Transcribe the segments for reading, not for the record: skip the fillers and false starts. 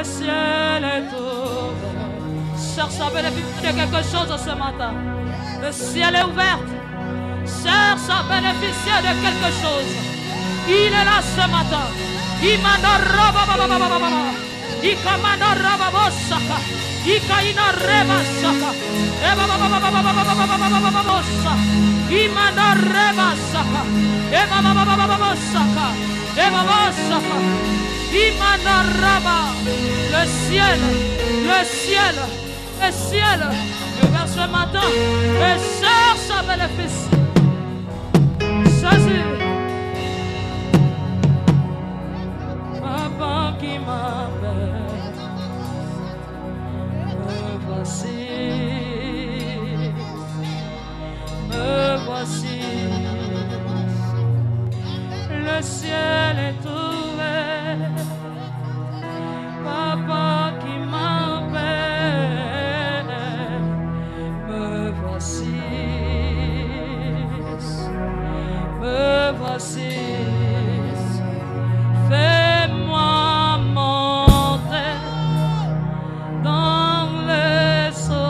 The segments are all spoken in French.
Le ciel est ouvert. Cherche à bénéficier de quelque chose ce matin. Le ciel est ouvert. Cherche à bénéficier de quelque chose. Il est là ce matin. Il m'a le ciel, le ciel, le ciel, vers ce matin, et cherche à bénéficier. Saisis. Papa qui m'appelle, me voici, me voici. Le ciel est ouvert. Papa qui m'appelle, me voici, me voici. Fais-moi monter dans les eaux.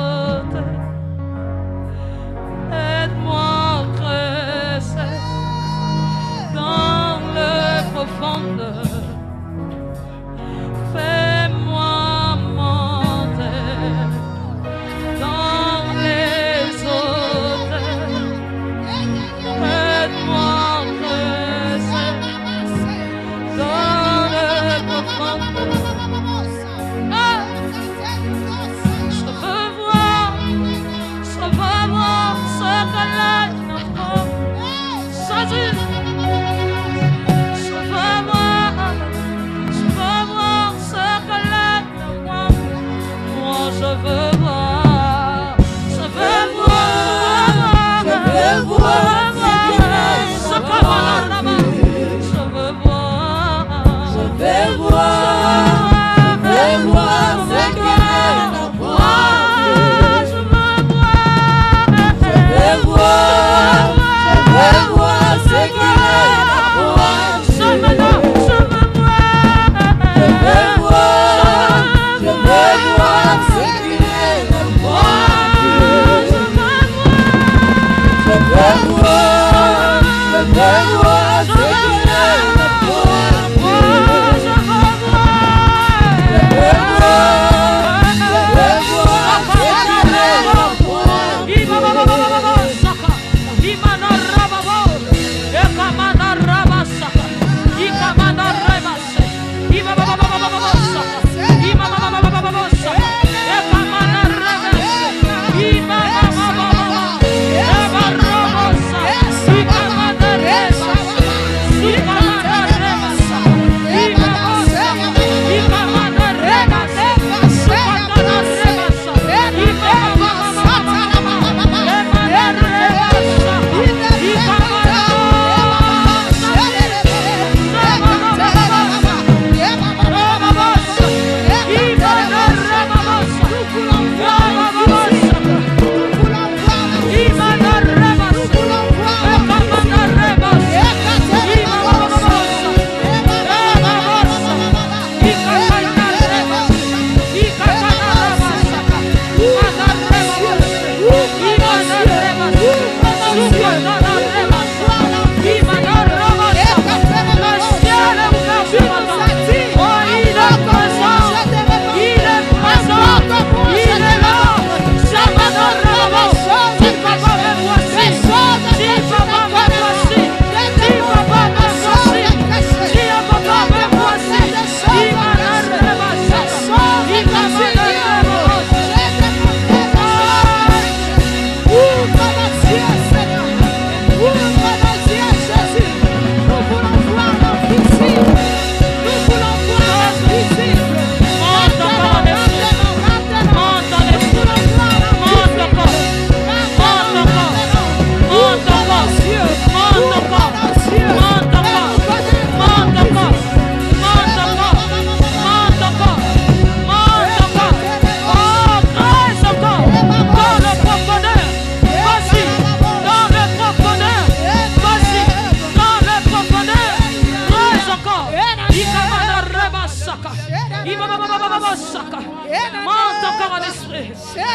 Monte encore en esprit.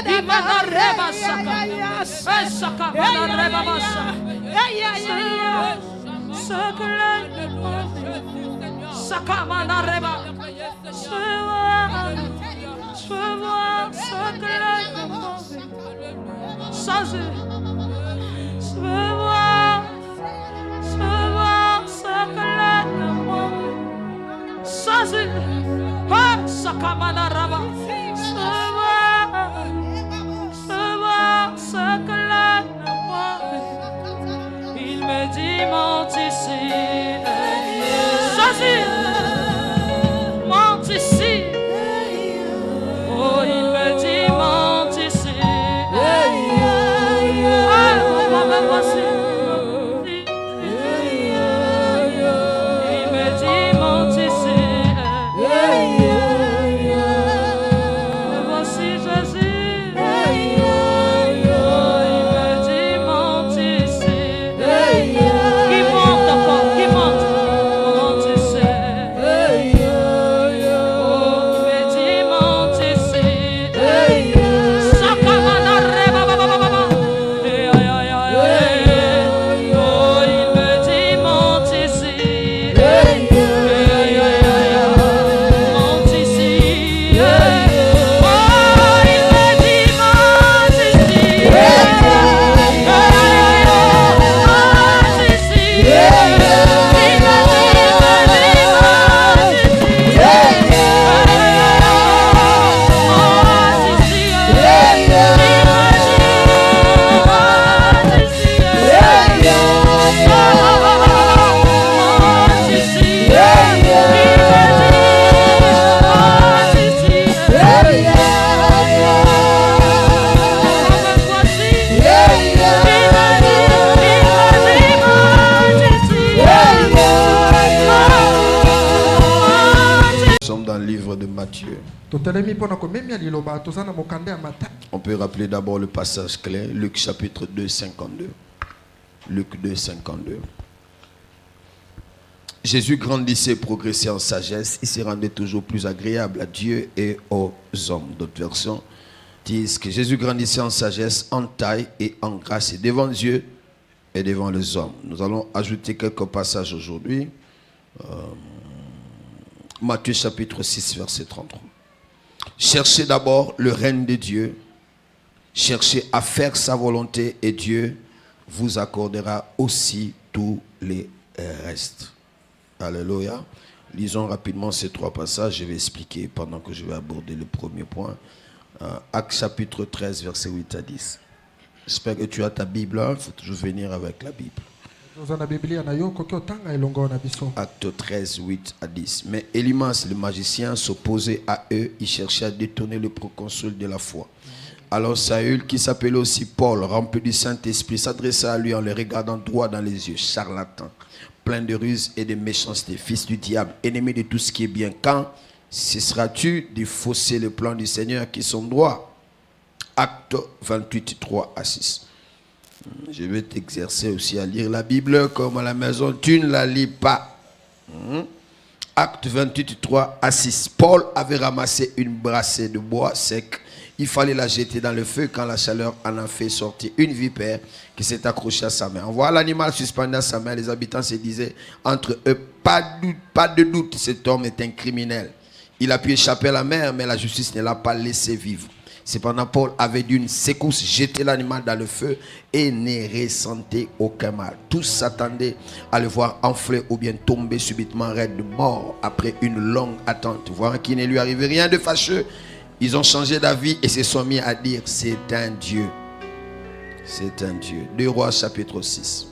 Imanareba Saka. Saka Manareba Saka Manareba. Je veux voir ce que l'œil me changer. Je veux voir ce que l'œil me changer. Ah, Sakamana Raba. Je veux voir ce que l'œil me il me dit monte ici. Choisis. Monte ici. Oh, il me dit monte ici. Ah, voici. Il me dit monte ici. Voici Jésus. Oh, il me dit monte ici. Qui monte encore? Qui monte? Monte ici. On peut rappeler d'abord le passage clé, Luc chapitre 2, 52. Luc 2, 52. Jésus grandissait et progressait en sagesse. Il se rendait toujours plus agréable à Dieu et aux hommes. D'autres versions disent que Jésus grandissait en sagesse, en taille et en grâce et devant Dieu et devant les hommes. Nous allons ajouter quelques passages aujourd'hui. Matthieu chapitre 6, verset 33. Cherchez d'abord le règne de Dieu. Cherchez à faire sa volonté et Dieu vous accordera aussi tous les restes. Alléluia. Lisons rapidement ces trois passages. Je vais expliquer pendant que je vais aborder le premier point. Actes chapitre 13, verset 8 à 10. J'espère que tu as ta Bible. Il faut toujours venir avec la Bible. Acte 13, 8 à 10. Mais Élymas, le magicien, s'opposait à eux. Il cherchait à détourner le proconsul de la foi. Alors Saül, qui s'appelait aussi Paul, rempli du Saint-Esprit, s'adressa à lui en le regardant droit dans les yeux. Charlatan, plein de ruses et de méchanceté, fils du diable, ennemi de tout ce qui est bien. Quand cesseras-tu de fausser le plan du Seigneur qui sont droits? Acte 28, 3 à 6. Je vais t'exercer aussi à lire la Bible comme à la maison. Tu ne la lis pas. Acte 28, 3 à 6. Paul avait ramassé une brassée de bois sec. Il fallait la jeter dans le feu quand la chaleur en a fait sortir une vipère qui s'est accrochée à sa main. En voyant l'animal suspendu à sa main, les habitants se disaient entre eux, pas de doute, cet homme est un criminel. Il a pu échapper à la mer, mais la justice ne l'a pas laissé vivre. Cependant, Paul avait d'une secousse jeté l'animal dans le feu et ne ressentait aucun mal. Tous s'attendaient à le voir enfler ou bien tomber subitement raide de mort après une longue attente. Voyant qu'il ne lui arrivait rien de fâcheux, ils ont changé d'avis et se sont mis à dire c'est un Dieu. C'est un Dieu. 2 Rois chapitre 6.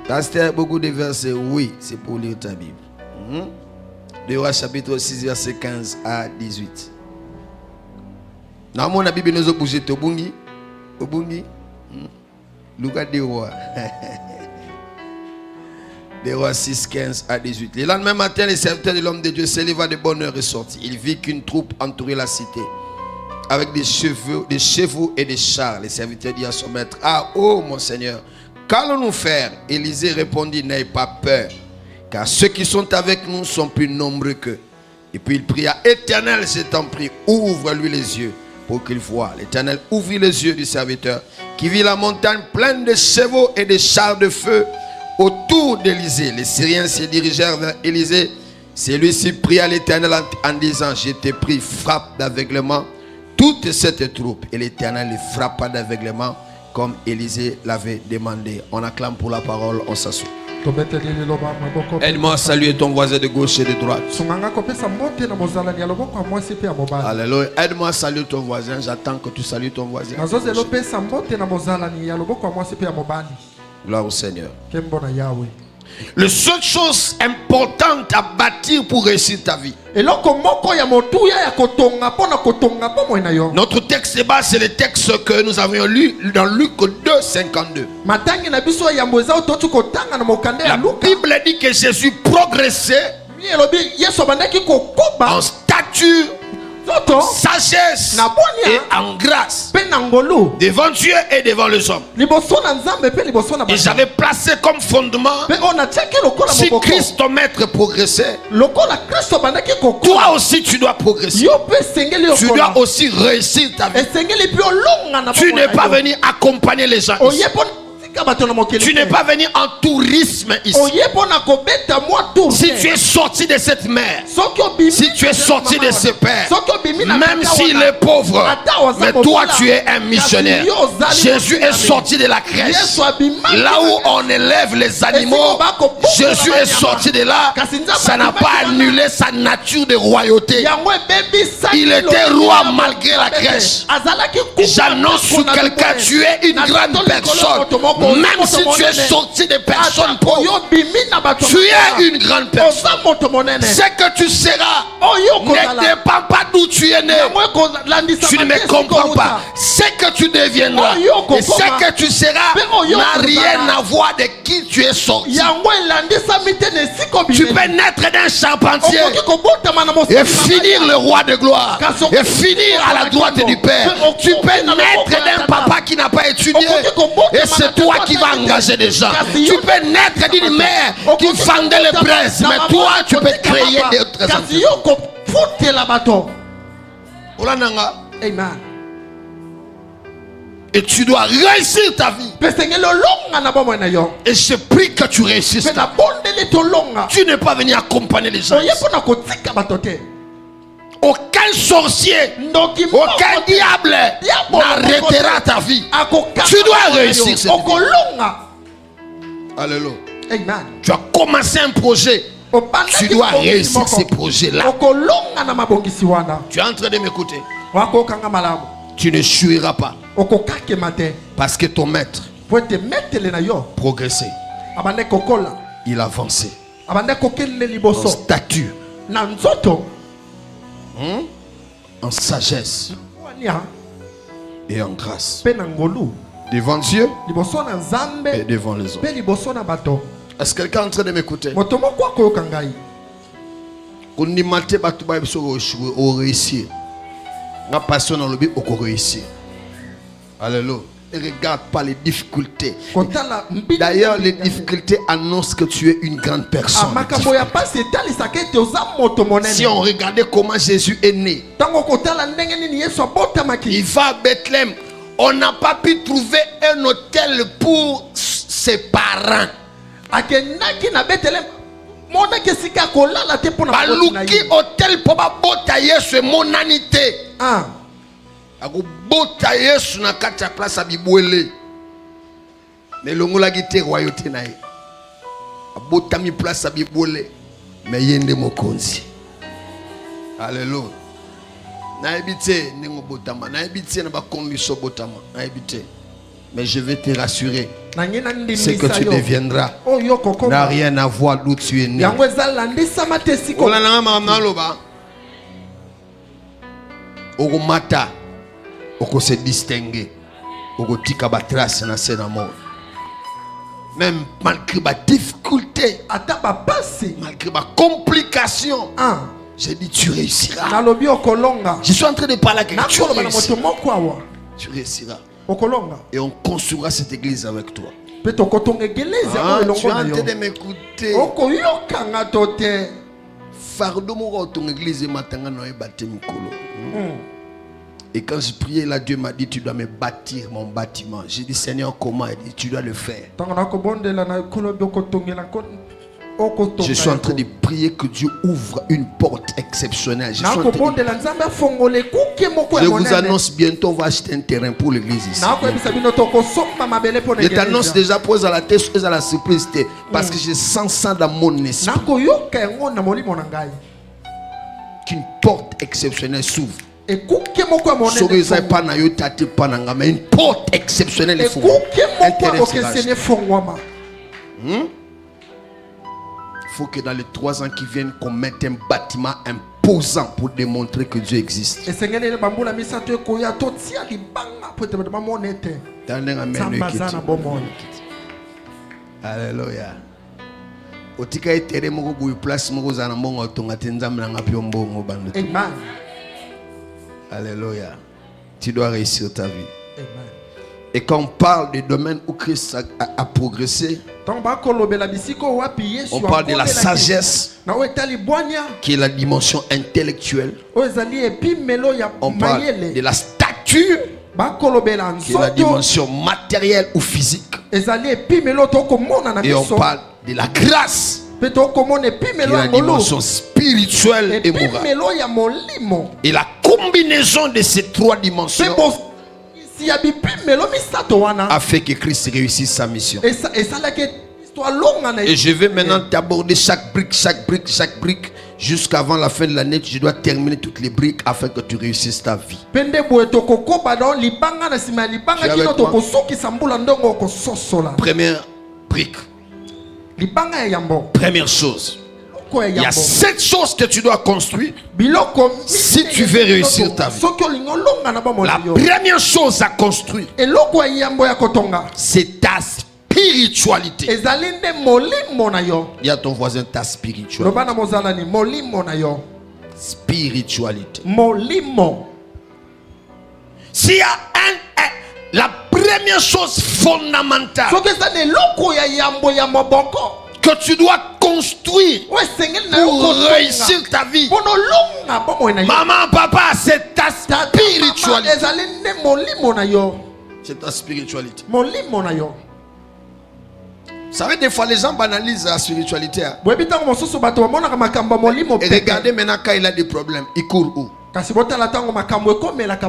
Pasteur, beaucoup de versets, oui, c'est pour lire ta Bible. 2 Rois chapitre 6, verset 15 à 18. Dans mon Bible, nous avons bougé au Bungi. Au Bungi. Lucas 2 Rois. 2 Rois 6, 15 à 18. Le lendemain matin, les serviteurs de l'homme de Dieu s'éleva de bonne heure et sortit. Il vit qu'une troupe entourait la cité, avec des chevaux et des chars. Les serviteurs dirent à son maître, ah, oh, mon Seigneur, qu'allons-nous faire? Élisée répondit, n'ayez pas peur, car ceux qui sont avec nous sont plus nombreux qu'eux. Et puis il pria, Éternel, je t'en prie, ouvre-lui les yeux pour qu'il voie. L'Éternel ouvrit les yeux du serviteur qui vit la montagne pleine de chevaux et de chars de feu autour d'Élysée. Les Syriens se dirigèrent vers Élysée. Celui-ci pria l'Éternel en disant, je t'ai pris, frappe d'aveuglement toute cette troupe. Et l'Éternel les frappa d'aveuglement comme Élysée l'avait demandé. On acclame pour la parole, on s'assoit. Aide-moi à saluer ton voisin de gauche et de droite. Alléluia. Aide-moi à saluer ton voisin. J'attends que tu salues ton voisin. Gloire au Seigneur. La seule chose importante à bâtir pour réussir ta vie. Notre texte de base, c'est le texte que nous avions lu dans Luc 2, 52. La Bible dit que Jésus progressait en stature, sagesse et en grâce devant Dieu et devant les hommes. Et j'avais placé comme fondement, si Christ ton maître progressait, toi aussi tu dois progresser. Tu dois aussi réussir ta vie. Tu n'es pas venu accompagner les gens ici. Tu n'es pas venu en tourisme ici. Si tu es sorti de cette mère, si tu es sorti de ce père, même s'il est pauvre, mais toi tu es un missionnaire. Jésus est sorti de la crèche. Là où on élève les animaux, Jésus est sorti de là. Ça n'a pas annulé sa nature de royauté. Il était roi malgré la crèche. J'annonce sur quelqu'un, tu es une grande personne. Même si tu es sorti de personnes pauvres, tu es une grande personne. Ce que tu seras ne dépend pas d'où tu es né. Tu ne me comprends pas. Ce que tu deviendras et ce que tu seras n'a rien à voir de qui tu es sorti. Tu peux naître d'un charpentier et finir le roi de gloire et finir à la droite du Père. Tu peux naître d'un papa qui n'a pas étudié et c'est toi qui vas engager des gens. Tu peux naître d'une mère qui fendait les princes, mais toi tu peux créer d'autres enfants. Amen. Et tu dois réussir ta vie. Et je prie que tu réussisses. Tu n'es pas venu accompagner les gens. Aucun sorcier, aucun diable n'arrêtera ta vie. Tu dois réussir cette vie. Alléluia. Amen. Tu as commencé un projet. Tu dois réussir ces projets-là. Tu es en train de m'écouter. Tu ne chuiras pas. Parce que ton maître progressait. Il avançait. En stature. En sagesse. Et en grâce. Devant Dieu et devant les autres. Est-ce que quelqu'un est en train de m'écouter? On dit maté batu ba biso au réussir. Na passion dans le but au réussir. Alléluia. Et regarde pas les difficultés. D'ailleurs, les difficultés annoncent que tu es une grande personne. Si on regardait comment Jésus est né, il va à Bethléem. On n'a pas pu trouver un hôtel pour ses parents. Baluki hôtel pour bota Yesu monanité. Ako bota Yesu na kati ya place ya bibwele. Mais longola gite royauté na ye. Abota mi place ya bibwele. Mais yende mokonzi. Alléluia. Na ebite nengo botama, na ebite na ba condition botama, na ebite. Mais je vais te rassurer. Ce que tu deviendras n'a rien à voir d'où tu es né. Mata, oko se distinguer, oko tika ba trace na scène mort. Même malgré ma difficulté, malgré ma complication, j'ai dit tu réussiras. Je suis en train de parler à quelqu'un. Tu réussiras. Et on construira cette église avec toi. Tu es en train de m'écouter. fardeau mon ton église matanga no e baptême kolo. Et quand je priais là, Dieu m'a dit tu dois me bâtir mon bâtiment. J'ai dit Seigneur comment? Il dit tu dois le faire. Je suis en train de prier que Dieu ouvre une porte exceptionnelle. Je vous annonce bientôt on va acheter un terrain pour l'église ici. Je t'annonce déjà pose à la tête et à la surprise parce que je sens ça dans mon esprit. Qu'une porte exceptionnelle s'ouvre. Une porte exceptionnelle. Il faut que dans les 3 ans qui viennent, qu'on mette un bâtiment imposant pour démontrer que Dieu existe. Alléluia. Amen. Alléluia. Tu dois réussir ta vie. Amen. Et quand on parle des domaines où Christ a progressé, on parle de la sagesse, qui est la dimension intellectuelle. On parle de la stature, qui est la dimension matérielle ou physique. Et on parle de la grâce, qui est la dimension spirituelle et morale. Et la combinaison de ces 3 dimensions a fait que Christ réussisse sa mission. Et je vais maintenant t'aborder chaque brique, jusqu'avant la fin de l'année. Je dois terminer toutes les briques afin que tu réussisses ta vie. Première brique. Première chose. Il y a 7 choses que tu dois construire si tu veux réussir ta vie. La première chose à construire, c'est ta spiritualité. Il y a ton voisin, ta spiritualité. Spiritualité. S'il y a la première chose fondamentale que tu dois construire pour réussir ta vie, maman, papa, c'est ta spiritualité. C'est ta spiritualité. Vous savez, des fois les gens banalisent la spiritualité. Et regardez maintenant quand il a des problèmes, il court où?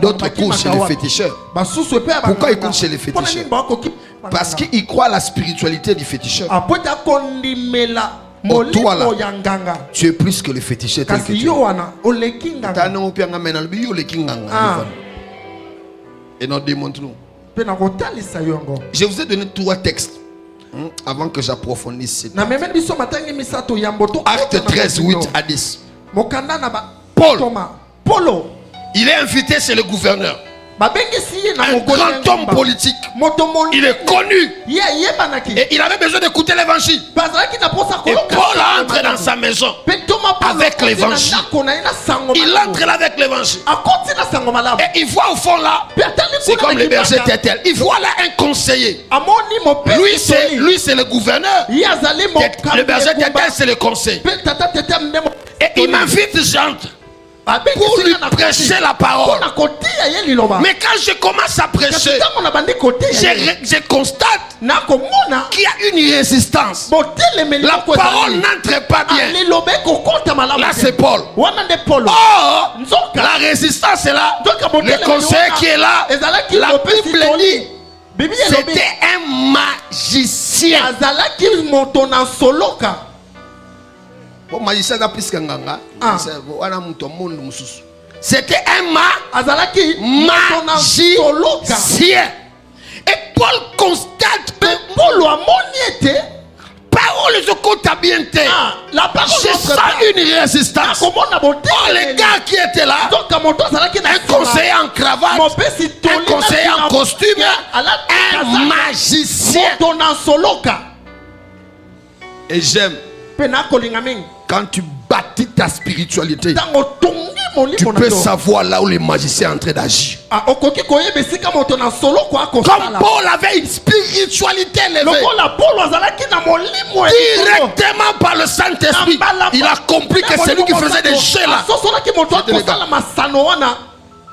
D'autres courent chez les féticheurs. Pourquoi ils courent chez les féticheurs? Parce qu'ils croient à la spiritualité du féticheur. Oh, toi là, tu es plus que le féticheur tel que tu es. Et nous démontrons. Je vous ai donné 3 textes avant que j'approfondisse. Acte 13, 8 à 10. Paul, il est invité chez le gouverneur. Un grand homme politique. Il est connu. Et il avait besoin d'écouter l'évangile. Et Paul entre dans sa maison avec l'évangile. Il entre là avec l'évangile. Et il voit au fond là, c'est comme le berger Tétel. Il voit là un conseiller. Lui c'est le gouverneur. Le berger Tétel c'est le conseiller. Et il m'invite, j'entre pour lui prêcher la parole. Mais quand je commence à prêcher, je constate qu'il y a une résistance. La parole n'entre pas bien. Là c'est Paul. Or, la résistance est là. Le conseiller qui est là, la Bible dit, c'était un magicien. C'était un magicien. Et Paul constate que parole je compte bien. Je sens une résistance. Oh, les gars qui étaient là, un conseiller en cravate, un conseiller en costume, un magicien. Et j'aime quand tu bâtis ta spiritualité tu peux savoir là où le magicien est en train d'agir. Comme Paul avait une spiritualité élevée, directement par le Saint-Esprit, il a compris que c'est lui qui faisait des jeux là.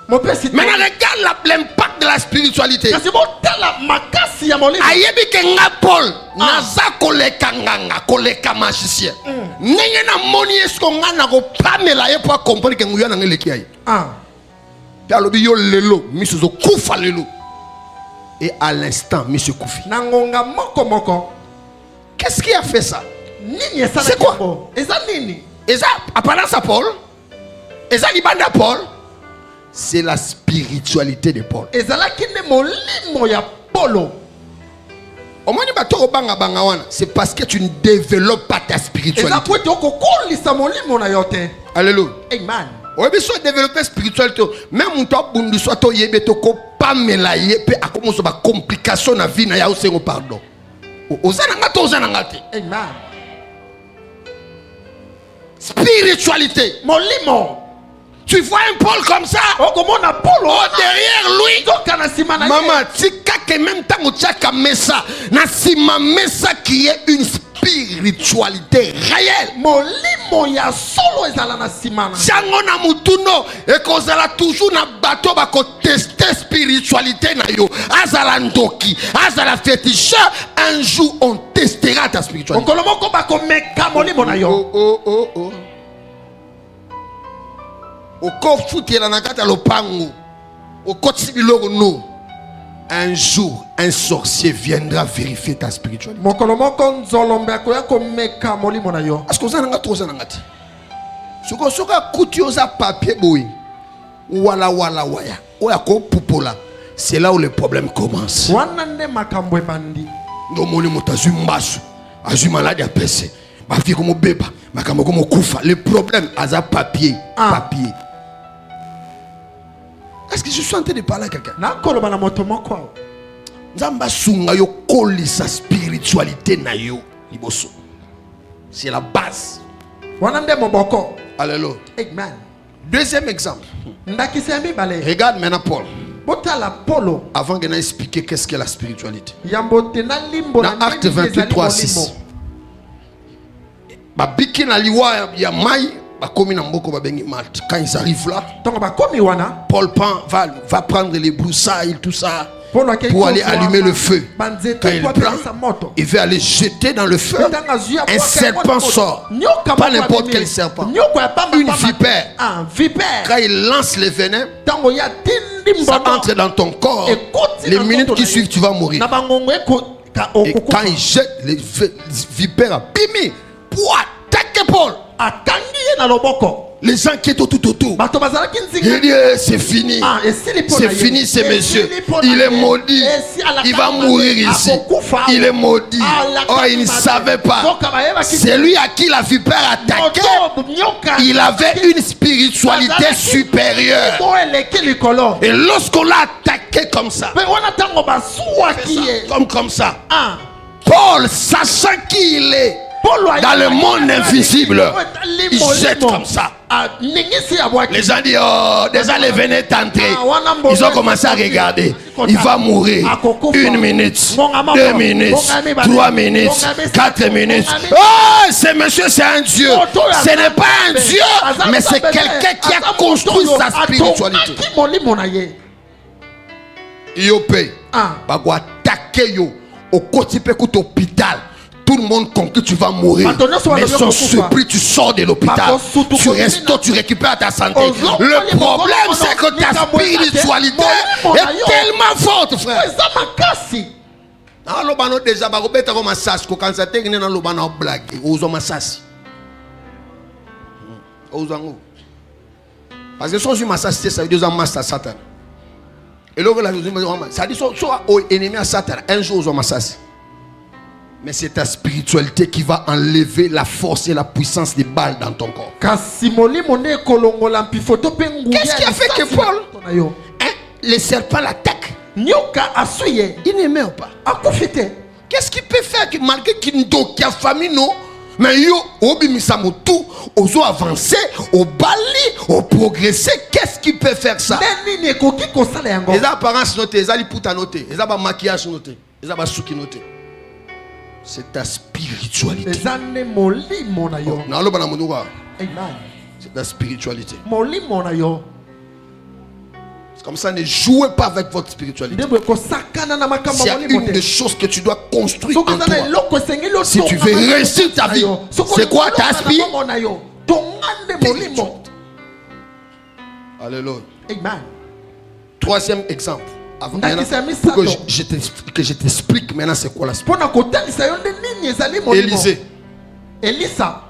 Maintenant regarde l'impact de la spiritualité. Ayebi kenga Paul naza koleka nganga koleka magicien. Nenge na moni esko ngana ko pamela ye pour comprendre que nguya na ngeleki ayi. Ya lobi yo lelo miso kufa lelo. Et à l'instant monsieur Koufi. Nangonga moko moko. Qu'est-ce qui a fait ça? C'est quoi? Eza apparence à Paul. Eza libanda Paul. C'est la spiritualité de Paul. C'est parce que tu ne développes pas ta spiritualité. Alléluia. Amen. Oui, mais soit développer spiritualité, même toi, bundu soit toi yebe toko pas melaye pe akomoso ba complication na vie na ya osengo pardon. Amen. Spiritualité. Molimo. Tu vois un Paul comme ça? Derrière lui. Maman, tu que même temps où tu as messa, nasima messa qui est une spiritualité réelle. Molimo ya solo ezala na simana. Jango na mutuno et kozala toujours na bateau ba ko tester spiritualité na yo. Azala ndoki, azala féticheur, un jour on testera ta spiritualité. Okolomoko ba ko meka molimo na yo. Un jour, un sorcier viendra vérifier ta spiritualité. Est-ce que vous avez trop zanangati? Ce que vous avez papier boy, wala wala waya, oyako pupola, c'est là où le problème commence. Le problème, c'est papier, papier. Est-ce que je suis en train de parler à quelqu'un? Sa spiritualité c'est la base. Alléluia. Amen. Deuxième exemple. Regarde maintenant Paul. Avant qu'il ait expliqué qu'est-ce qu'est la spiritualité. Dans Acte 28, 3, 6. Babiki na liwa ya mai. Quand ils arrivent là, Paul va prendre les broussailles, tout ça, pour aller allumer le feu. Quand il prend, il veut aller jeter dans le feu. Un serpent sort. Pas n'importe quel serpent. Une vipère. Quand il lance le venin, ça entre dans ton corps. Les minutes qui suivent, tu vas mourir. Et quand il jette les vipères, bimi, pour attaquer Paul. Les gens qui étaient tout autour, il dit c'est fini, c'est fini ce monsieur, il est maudit, il va mourir ici, il est maudit. Oh, il ne savait pas, c'est lui à qui la vipère attaquait, il avait une spiritualité supérieure. Et lorsqu'on l'a attaqué comme ça, comme ça, Paul, sachant qui il est dans le monde invisible, il jette comme ça. Les gens disent, oh, déjà les venaient entrer. Ils ont commencé à regarder. Il va mourir. 1 minute, 2 minutes, 3 minutes, 4 minutes. Oh, ce monsieur, c'est un Dieu. Ce n'est pas un Dieu, mais c'est quelqu'un qui a construit sa spiritualité. Yo paye. Va attaquer yo au quotidien de l'hôpital. Tout le monde compte que tu vas mourir. Mais sans surpris, tu sors de l'hôpital. Tu restes, tu récupères ta santé. Le problème, c'est que ta spiritualité est tellement forte, frère. Déjà, quand ça termine dans le blague, parce que si massage, ça veut dire master Satan. Et là, ça dit soit ennemi à Satan, un jour, ils ont massage. Mais c'est ta spiritualité qui va enlever la force et la puissance des balles dans ton corps. Qu'est-ce qui a fait que Paul, les serpents l'attaquent? Il ne meurt pas. Qu'est-ce qu'il peut faire que malgré qu'il y a famille, non? Mais yo, obimisamu tout, ozo avancer, au bali, au progresser. Qu'est-ce qui peut faire ça? neni ekoki kosala yango Les apparences notées, les aliputa notées, les maquillage noté, les abasuki noté. C'est ta spiritualité. eza nde molimo na yo. Non, l'oba na monuwa. Amen. C'est ta spiritualité. Molimo na yo. C'est comme ça, ne jouez pas avec votre spiritualité. ndebo ekosakana na makambo S'il y a molimo une te. des choses que tu dois construire soki en oza na toi, eloko esengeli si tu veux réussir ta vie, c'est quoi ta aspire? na yo tonga nde molimo. Alléluia. Amen. Troisième exemple. Avant, Ndakisa maintenant, pour misato. que je t'explique maintenant c'est quoi la spiritualité. mpona kotalisa yo nde nini ezali molimo. Élisée, elisa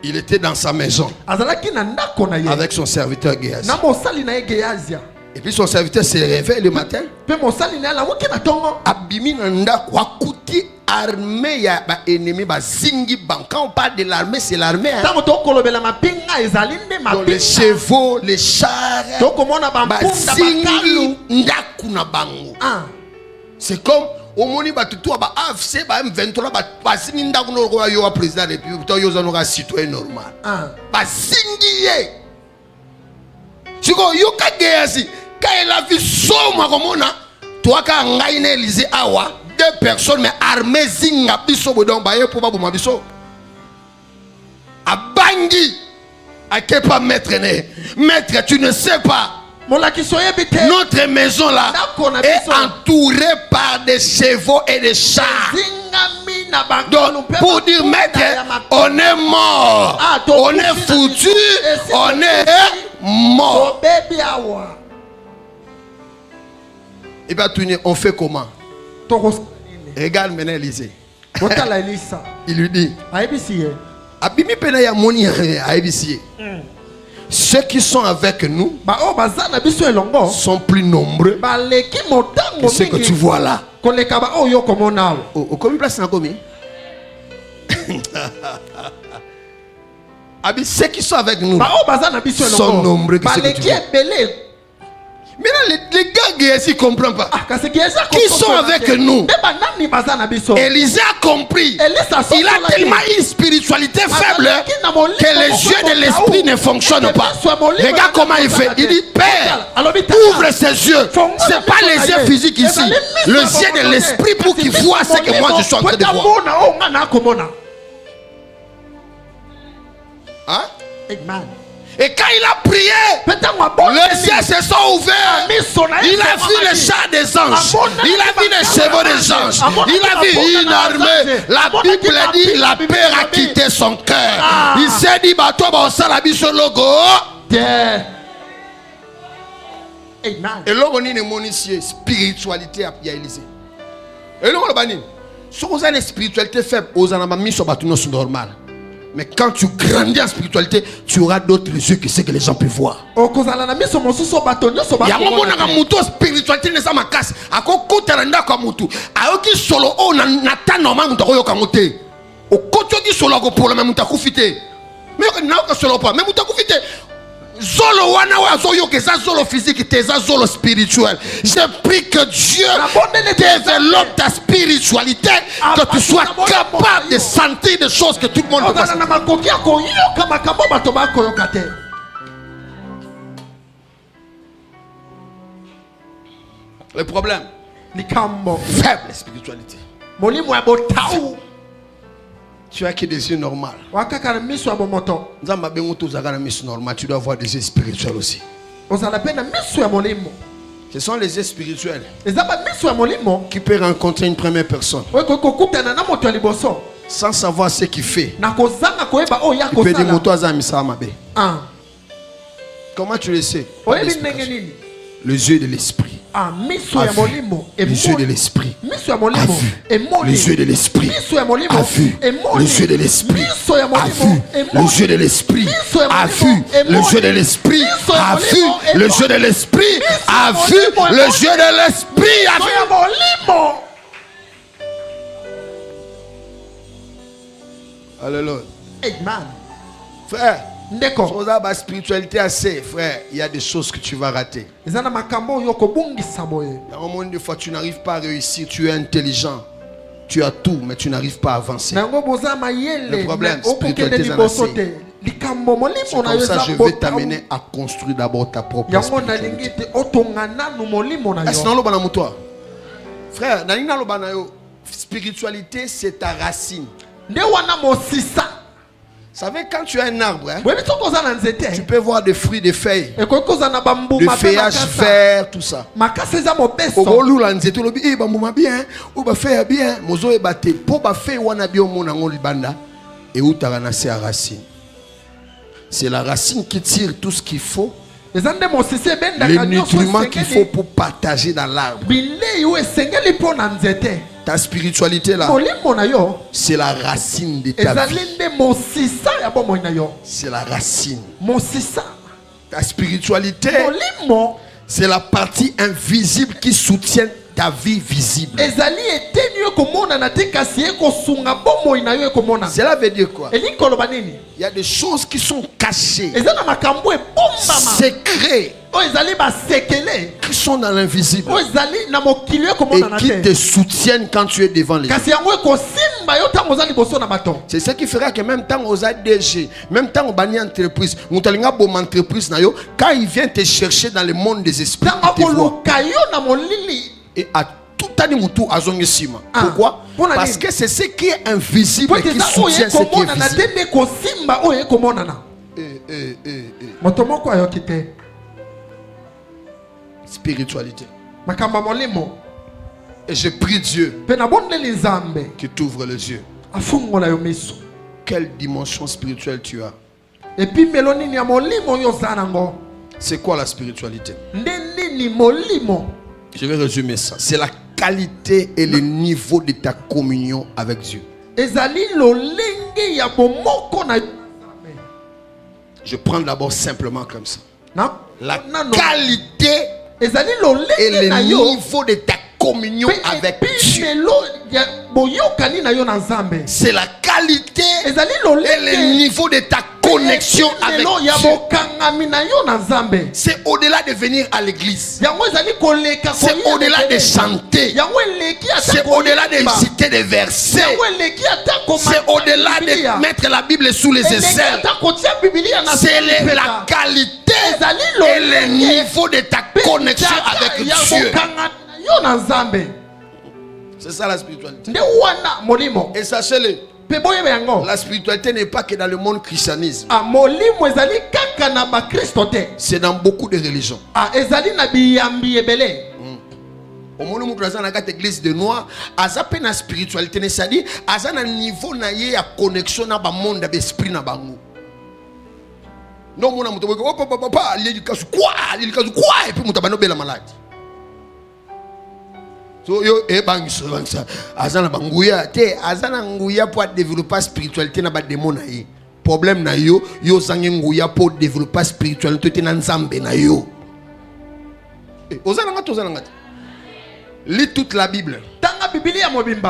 il était dans sa maison azalaki na ndako na ye avec son serviteur Géasi. na mosali na ye Géazia. Et puis son serviteur se réveille le matin. mpe mosali na ye alamuki na ntongo Abimi na ndako akuti armée ya ba ennemi ba zingi bam. Quand on parle de l'armée, c'est l'armée. Hein? ntango tokolobela mapinga ezali nde Donc les mapinga chevaux, les chars, tokomona ba bampunda zingi bakalu. ndaku na bango. C'est comme au moni batutu ba AFC ba M23 ba zingi ndaku no ko yo président et puis to yo zano ka citoyen normal. Ba zingi ye. Siko yo ka Géasi, quand il a vu soma komona, toi ka ngai na Élisée awa, deux personnes mais armées zinga biso bodon ba ye po ba boma biso. Abangi akepa maître ne. Maître, tu ne sais pas. molakisi oyebi te Notre maison là est entourée par des chevaux et des chars. zingami na bakalu Donc, mpe pour dire, bapunda maître, ya mapinga. on est mort. On est foutu. On est mort. tobebi awa Et bien, on fait comment? tokosala nini Regarde maintenant Élisée. botala elisa Il lui dit, ayebisi ye Abimi pena ya moni a ébissé. Ceux qui sont avec nous baoyo baza na biso elongo sont plus nombreux baleki que motango ceux que tu mingi vois là. koleka baoyo yo komona awa Au combien place n'a commis? Abi, ceux qui sont avec nous baoyo baza na biso sont elongo nombreux que ceux que tu baleki vois. ebele. Maintenant, les gars Géasi ne comprennent pas. kasi Géasi Qui sont avec nous? nde banani baza na biso Élisée a compris. Elisa Il a tellement une spiritualité faible que les yeux de l'esprit ne fonctionnent pas. Regarde comment il fait. Il dit, Père, ouvre ses yeux. Ce n'est pas les yeux physiques ici. Les yeux de l'esprit pour qu'il voit ce que moi je suis en train de voir. Hein? Amen. Et quand il a prié, les yeux se sont ouverts. Il a vu les chars des anges. Il a vu les chevaux des anges. Il a vu une armée. La Bible dit la paix a quitté son cœur. Il s'est dit, bah toi, bah ça la bise sur le logo. Et là, on est une spiritualité à Élisée. Et là, on est si vous avez une spiritualité faible, vous avez mis sur le normal. Mais quand tu grandis en spiritualité, tu auras d'autres yeux que ce que les gens peuvent voir. Il y a un moment où la spiritualité n'est pas ma casse. À côté de la mutu, à qui solo on attend normalement de royo kamote. Au côté qui solo pour le même mutakufite. Mais n'a pas solo pas. Mais mutakufite. Zolo wana wa zoyo que ça zolo physique, tes zolo spirituel. J'ai pris que Dieu développe ta spiritualité, que tu sois capable de sentir des choses que tout le monde peut pas sentir. Le problème, faible spiritualité. Tu as que des yeux normaux. Tu dois avoir des yeux spirituels aussi. Ce sont les yeux spirituels qui peuvent rencontrer une première personne sans savoir ce qu'il fait. Tu peux dire comment tu le sais? Les yeux de l'esprit. Les yeux de l'esprit a vu. Les yeux de l'esprit a vu. Les yeux de l'esprit a vu. Les yeux de l'esprit a vu. Les yeux de l'esprit a vu. Les yeux de l'esprit a vu. Les yeux de l'esprit a vu. Alléluia. Amen. Frère, sur la spiritualité assez, frère, il y a des choses que tu vas rater. Il y a un moment, des fois, tu n'arrives pas à réussir, tu es intelligent. Tu as tout, mais tu n'arrives pas à avancer. Le problème, spiritualité, c'est comme ça, je vais t'amener à construire d'abord ta propre spiritualité. Est-ce que tu frère, spiritualité, c'est ta racine. Vous savez, quand tu as un arbre, hein, tu peux voir des fruits, des feuilles, des feuillages verts, tout ça. C'est la racine qui tire tout ce qu'il faut, les nutriments qu'il faut pour partager dans l'arbre. Ta spiritualité là, c'est la racine de ta vie. C'est la racine. Ta spiritualité, c'est la partie invisible qui soutient ta vie visible. Cela veut dire quoi? Il y a des choses qui sont cachées, secrets, qui sont dans l'invisible et qui te soutiennent quand tu es devant les gens. C'est ce qui fera que même temps aux ADG, même temps aux bannies entreprises, quand il vient te chercher dans le monde des esprits, il te voit. Et à tout animutu azongesima. Pourquoi? Parce que c'est ce qui est invisible qui soutient ce qui est visible. Spiritualité. Et je prie Dieu qui t'ouvre les yeux. Quelle dimension spirituelle tu as? C'est quoi la spiritualité? Je vais résumer ça. C'est la qualité et le niveau de ta communion avec Dieu. Je prends d'abord simplement comme ça. La qualité et le niveau de ta communion avec Dieu. C'est la qualité et le niveau de ta connexion avec Dieu. C'est au-delà de venir à l'église. C'est au-delà de chanter. C'est au-delà de citer des versets. C'est au-delà de mettre la Bible sous les aisselles. C'est la qualité et le niveau de ta connexion avec Dieu. C'est ça la spiritualité. Et sachez-le, la spiritualité n'est pas que dans le monde christianisme. C'est dans beaucoup de religions. Au moment où nous avons l'église de Noir, azape na spiritualité, c'est-à-dire azana niveau na ye ya connexion na ba monde d'esprit na bango. Non mon amour, papa, il dit quoi, et puis mutabano bela malade. So yo bang ça azana banguya te azana nguya pour développer spiritualité na ba démon na ye. Problème na yo zangi nguya pour développer spiritualité na nzambe na yo. Ozana ngata lis toute la Bible.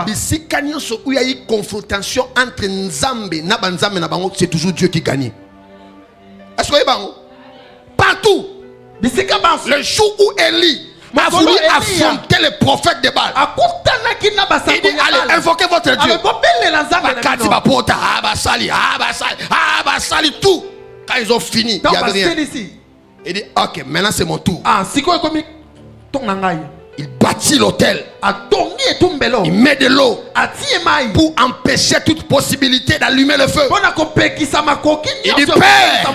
Ici kanyo so où il y a eu confrontation entre nzambe na banzambe na bango, c'est toujours Dieu qui gagne. Est-ce que bango partout le jour où Élie a voulu affronter les prophètes de Baal, il dit allez invoquez votre Dieu. Tout. Quand ils ont fini, il n'y avait rien. Il dit ok, maintenant c'est mon tour. Il bâtit l'autel. Il met de l'eau pour empêcher toute possibilité d'allumer le feu. Il dit Père,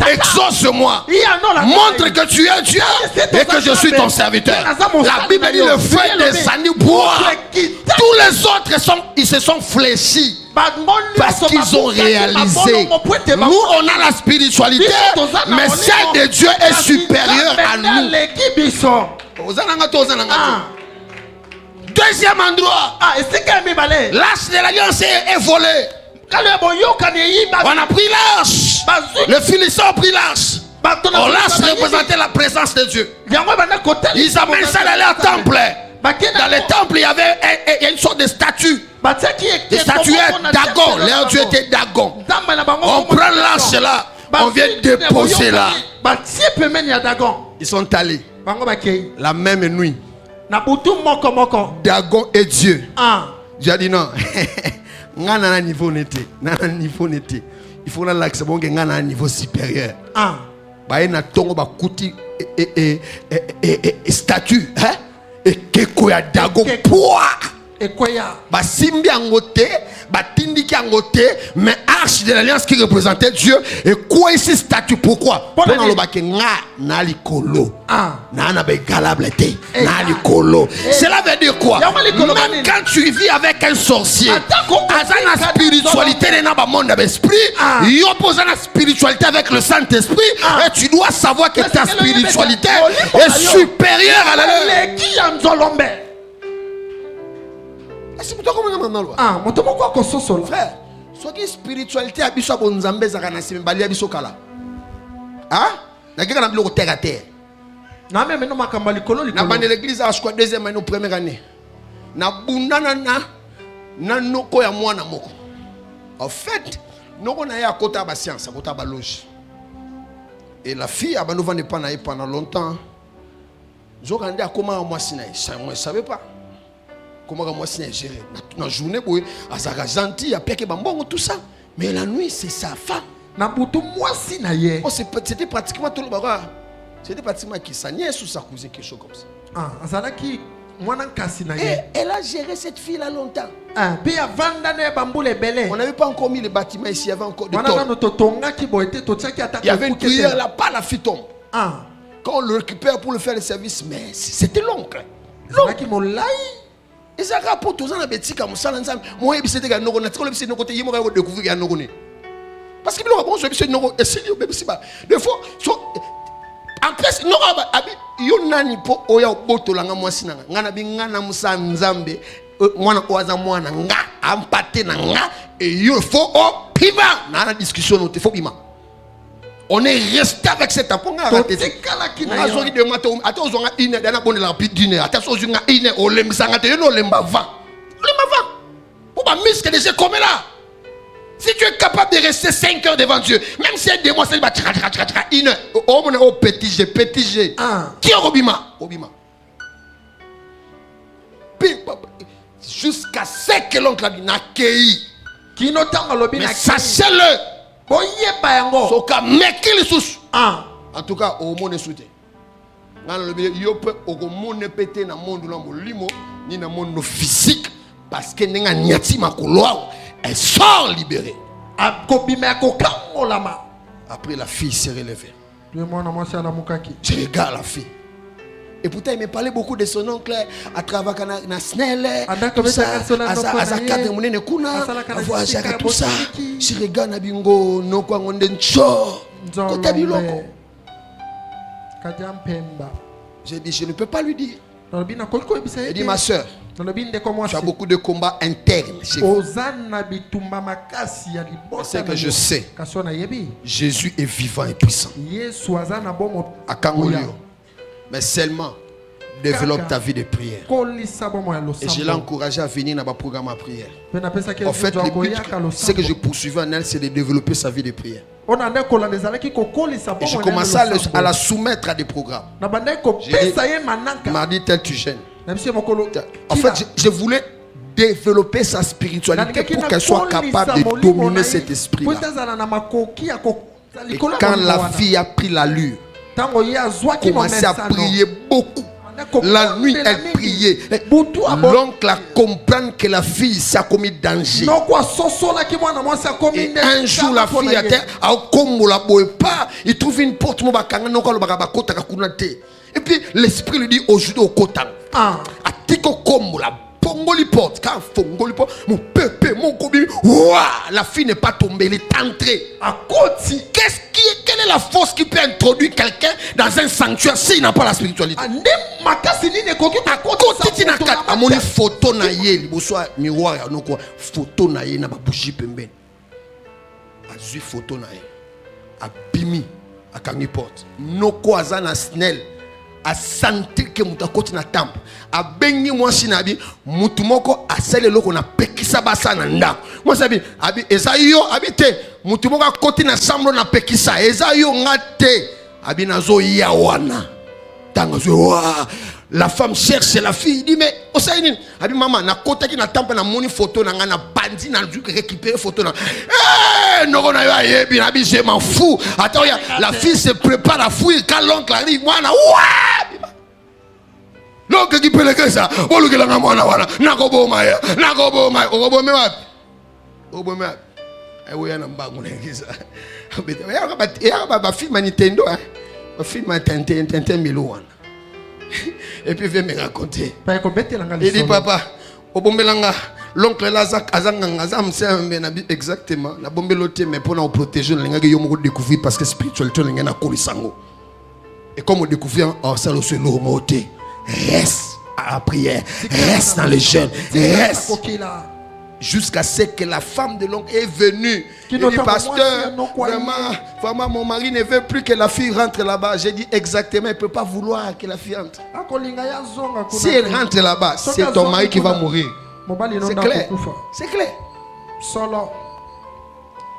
exauce-moi. Montre que tu es Dieu et que je suis ton serviteur. La Bible dit le feu des agneaux boit. Tous les autres ils se sont fléchis. Parce qu'ils ont réalisé. Nous on a la spiritualité, mais celle de Dieu est supérieure à nous. Deuxième endroit, l'arche de l'alliance est volée. On a pris l'arche. Le Philistin a pris l'arche. L'arche représentait la présence de Dieu. Ils amènent ça dans leur temple. Dans le temple, il y avait une sorte de statue. Des statuettes Dagon. Leur Dieu était Dagon. On prend l'arche là. On vient déposer là. Ils sont allés. La même nuit, Dagon et Dieu J'ai dit non. Ngana na niveau n'était. Nana niveau n'était. Il faut là que c'est bon que ngana niveau supérieur. Ah. Bah na tongo ba kuti statue, hein? Et keko ya dago poa. Et quoi ya? Ba simbi angote, ba tindiki angote, mais arche de l'alliance qui représentait Dieu. Et quoi ici statue? Pourquoi? Pour le baké nga na likolo. Ah. Na ba galable te. Na likolo. Cela veut dire quoi? Même quand tu vis avec un sorcier, azana spiritualité na ba monde d'esprit, yo posa na spiritualité avec le Saint-Esprit, et tu dois savoir que ta spiritualité est supérieure à la leur. Qui a Nzolombe? C'est pour toi comment on a Ah, mon tomo quoi qu'on soit frère, soit que spiritualité a biso bon nzambe zakana simbali biso kala. Hein? Na kika na bilo terre à terre. Na même no makamba likolo likolo. Na bande l'église a quoi deuxième année ou première année. Na bundana na noko ya mwana moko. En fait, noko na ya kota ba science, kota ba loge. Et la fille a nous vendre pendant longtemps. Je regardais à comment moi sinaï, moi je savais pas. Comment moi c'est géré dans la journée boy azaka gentil a piqué bambon tout ça mais la nuit c'est sa femme na butu moi si na ye oh c'était pratiquement tout le baga c'était pratiquement qui sa nièce ou sa cousine quelque chose comme ça ah azala qui mwana kasi na ye et elle a géré cette fille là longtemps ah puis avant d'aller bamboule belé on n'avait pas encore mis les bâtiments ici il y avait encore des il y avait une cuillère là pas la fille tombe ah quand on le récupère pour le faire le service mais c'était long qui mon lai. Et ça rapporte aux gens à Betty comme ça, moi, je suis un peu de temps, je suis découvrir un peu. Parce que nous je suis un peu des fois, en plus, nous avons nani po oya boto langa mwasi nanga ngana bingana musa nzambe mwana oaza mwana nga ampate na nga et il faut au piva na la discussion noté faut bima. On est resté avec cet apport. On a dit de matin. Attends, on a une heure. On a une heure. Attends, on a une heure. On a une heure. Pour ma muscle de ces comme là. Si tu es capable de rester 5 heures devant Dieu, même si un démon, c'est une heure. On a au petit G. Qui est Obima? Obima. Jusqu'à ce que l'oncle a dit, qui n'entend le bien. Mais sachez-le. En tout cas, au monde soutien. Yo peut au monde pété dans monde limo ni dans monde physique parce que n'enga nyati makoloa elle sort libérée. Après la fille s'est relevée. Je regarde la fille. Et pourtant il me parlait beaucoup de son oncle à travers na snelle tout ça azakade munene kuna voyager tout ça je regarde na bingo no kwa ngonde ncho kota biloko j'ai dit je ne peux pas lui dire. Il dit ma soeur, tu as beaucoup de combats internes chez vous. C'est que je sais Jésus est vivant et puissant à Kangolio. Mais seulement développe ta vie de prière. Et je l'ai encouragé à venir dans ma programme à prière. En fait, le but, ce que je poursuivais en elle, c'est de développer sa vie de prière. Et je commençais à la soumettre à des programmes. Il m'a dit, tel tu gênes. En fait, je voulais développer sa spiritualité pour qu'elle soit capable de dominer cet esprit-là. Et quand la fille a pris l'allure, commençait à prier beaucoup. La nuit, elle priait. L'oncle a compris que la fille s'est commis danger. Et un jour, la fille a il trouve une porte. Et puis l'esprit lui dit aujourd'hui au Kotan. Fongoli porte, quand Fongoli porte, mon pépé, mon combien, la fille n'est pas tombée, elle est entrée. Quelle est la force qui peut introduire quelqu'un dans un sanctuaire s'il n'a pas la spiritualité? À mon photo naïe, bonsoir miroir, photo naïe, na bougie pemben. A zu photo naïe, a bimi, a kangi porte. Noko azana snell. A sentir que mutakoti na temple a bengi moi sinabi mutumoko a sele loko na pekisa basa na nda moi sabi abi ezayo abite mutumoko akoti na samlo na pekisa ezayo ngate abi nazo ya wana tanga zo La femme cherche la fille. Il dit, mais, oh, ça y est, elle dit, maman, na côté qui n'a pas na moni photo, na bandi, na récupérer photo. Eh, non, on a eu, je m'en fous. Attends, la fille se prépare à fouiller quand l'oncle arrive. Moi, ouais! L'oncle qui peut le faire ça. Oh, le gars, voilà. Nakobo Maya. Nakobo Maya. Obo Maya. Obo Maya. Eh, oui, on a un bagon. Il y a un film Nintendo. Un film Tintin Milo. Et puis il vient me raconter. Il dit papa, au bombelanga, l'oncle Lazak Azanga Azam c'est exactement. La bombelote mais pour nous protéger, les gars ont découvert parce que spiritualité les gars n'a couru sango. Et comme on découvre, oh ça le se remonter. Reste à la prière, reste dans le jeûne, reste. Jusqu'à ce que la femme de l'oncle est venue. Il dit, pasteur, vraiment, mon mari ne veut plus que la fille rentre là-bas. J'ai dit exactement, il ne peut pas vouloir que la fille entre. Si elle rentre là-bas, c'est ton mari qui va mourir. C'est clair. C'est clair.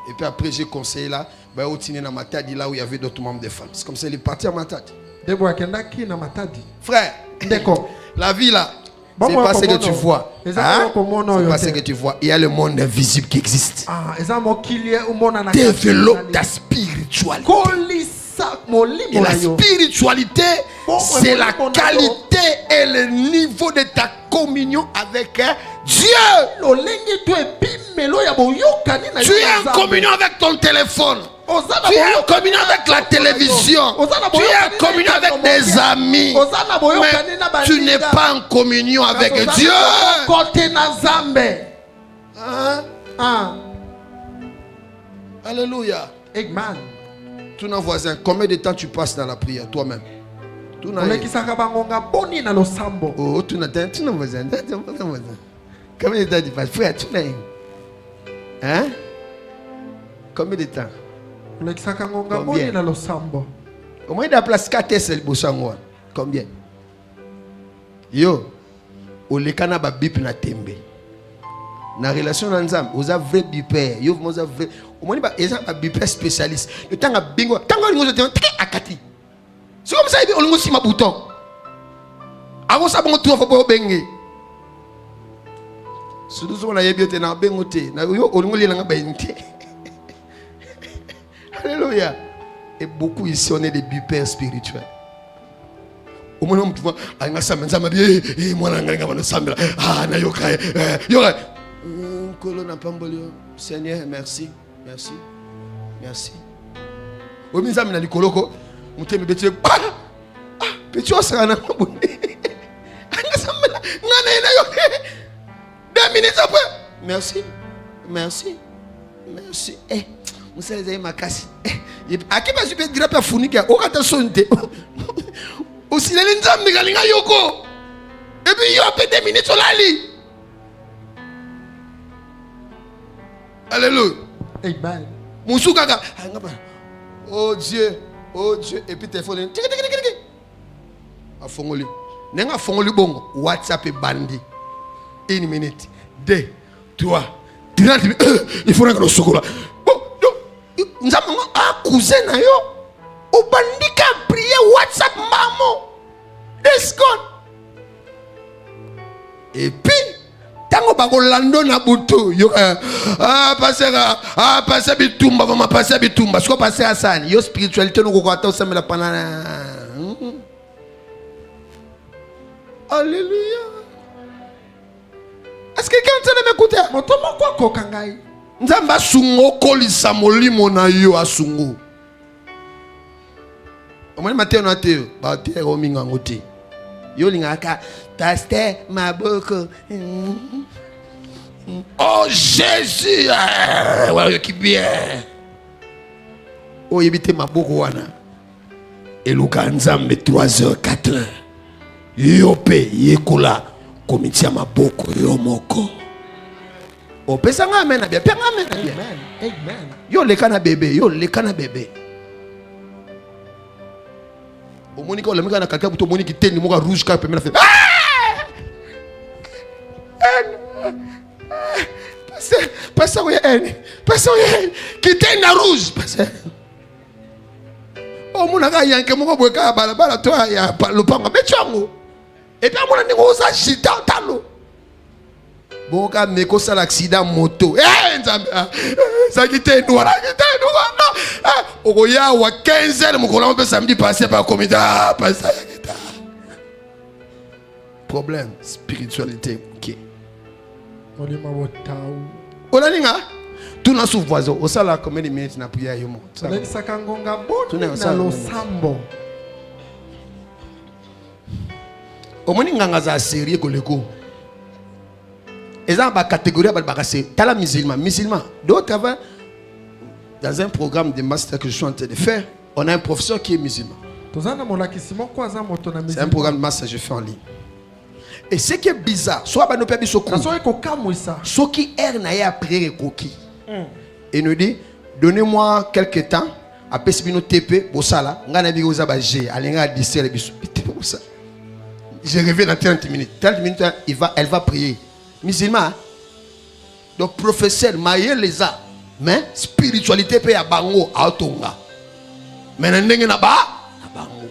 Et puis après, j'ai conseillé là, là où il y avait d'autres membres de femmes. C'est comme ça, il est parti à Matadi. Frère, la vie là. C'est pas ce que tu vois. Hein? C'est pas ce que tu vois. Il y a le monde invisible qui existe. Développe ta spiritualité. Et la spiritualité, c'est la qualité et le niveau de ta communion avec Dieu. Tu es en communion avec ton téléphone. Tu es en communion avec la télévision. Tu es en communion avec des amis. Mais tu n'es pas en communion avec Dieu. Hein? Alléluia. Amen. Tous nos voisins, combien de temps tu passes dans la prière toi-même? Oh, tu n'as voisin. Combien de temps tu passes? Frère, tu n'as. Hein? Combien de temps? Combien? Au moins de la place 4 c'est le Bosangwa. Combien? Yo, au lekana ba bip na tembe. Na relation ensemble, vous avez vrai bipère. Yo, vous avez vrai. Au moins ba exemple ba bipère spécialiste. Le temps a bingo, tant que nous étions très akati. C'est comme ça il on aussi ma bouton. Avant ça bon tout faut pas bengue. Surtout si on a yebiote na bengote. Na yo on ngoli na ngabente. Alléluia. Et beaucoup ici, on est des bipères spirituels. Au moment où tu vois, Seigneur, merci, merci, merci. Au milieu de la coloko, on te met petit. Petit osana. 2 minutes après. Merci, merci, merci. Vous savez, ma casse. À qui va-tu dire à Funika? Au cas sonté. Aussi, les gens me yoko. Et puis, il y a peu de minutes sur la lit. Alléluia. Amen. Moussoukaga. Oh Dieu, oh Dieu. Et puis, téléphone. A Fongoli. Nenga Fongoli bongo. WhatsApp est bandi. 1 minute. 2, 3, 30 minutes. Il faut que nous soyons là. Nous avons un cousin au bandika prier WhatsApp maman 2 secondes et puis tango bako lando na butu yo passer bitumba vama passer bitumba siko passer asani yo spiritualité no ko ata osamela panana. Alléluia. Est-ce que quelqu'un t'aime m'écouter? Motomo kwa kokangai. Nzamba sungo kolisa molimo na yo asungo. Omoni mateno ateo ba te rominga ngote. Yo lingaka taste maboko. Oh Jésus, ouais qui bien. Oh yebite maboko wana. Eluka nzambe 3h 4h. Yo pe yekola komitia maboko yo moko. Oh, pesa amen na bien, amen na bien. Amen. Yo le kana bébé, yo le kana bébé. Au monique on le mika na quelqu'un pour monique qui teni moka rouge quand peut me faire. Passa oui qui teni na rouge passa. Oh mon aga yanke moko boka bala toi ya lopango betchango. Et puis, on a dit, on s'agite en talo. Bon, quand on a l'accident moto, ça qui était noir, on y a 15 heures, on peut samedi passer par le comité. Problème, spiritualité. Ok. On a dit, tout le monde sous voisin. On sait combien de minutes na prière yo mo. Au moins nganga za sérieux ko leko. Eza ba catégorie ba bakase. Tala musulman. D'autres avant dans un programme de master que je suis en train de faire, on a un professeur qui est musulman. C'est un programme de master que je fais en ligne. Et ce qui est bizarre, soit ba no pe biso ko. So qui er na ya prière koki. Et nous dit, donnez-moi quelques temps. Après, si nous TP, pour ça là, on a dit aux abagés, allez à 10 heures, j'ai rêvé dans 30 minutes. 30 minutes, elle va prier. Musulman, donc professeur, maïe les a, mais spiritualité peut y avoir bango à Otonga. Mais n'engagez pas, bango.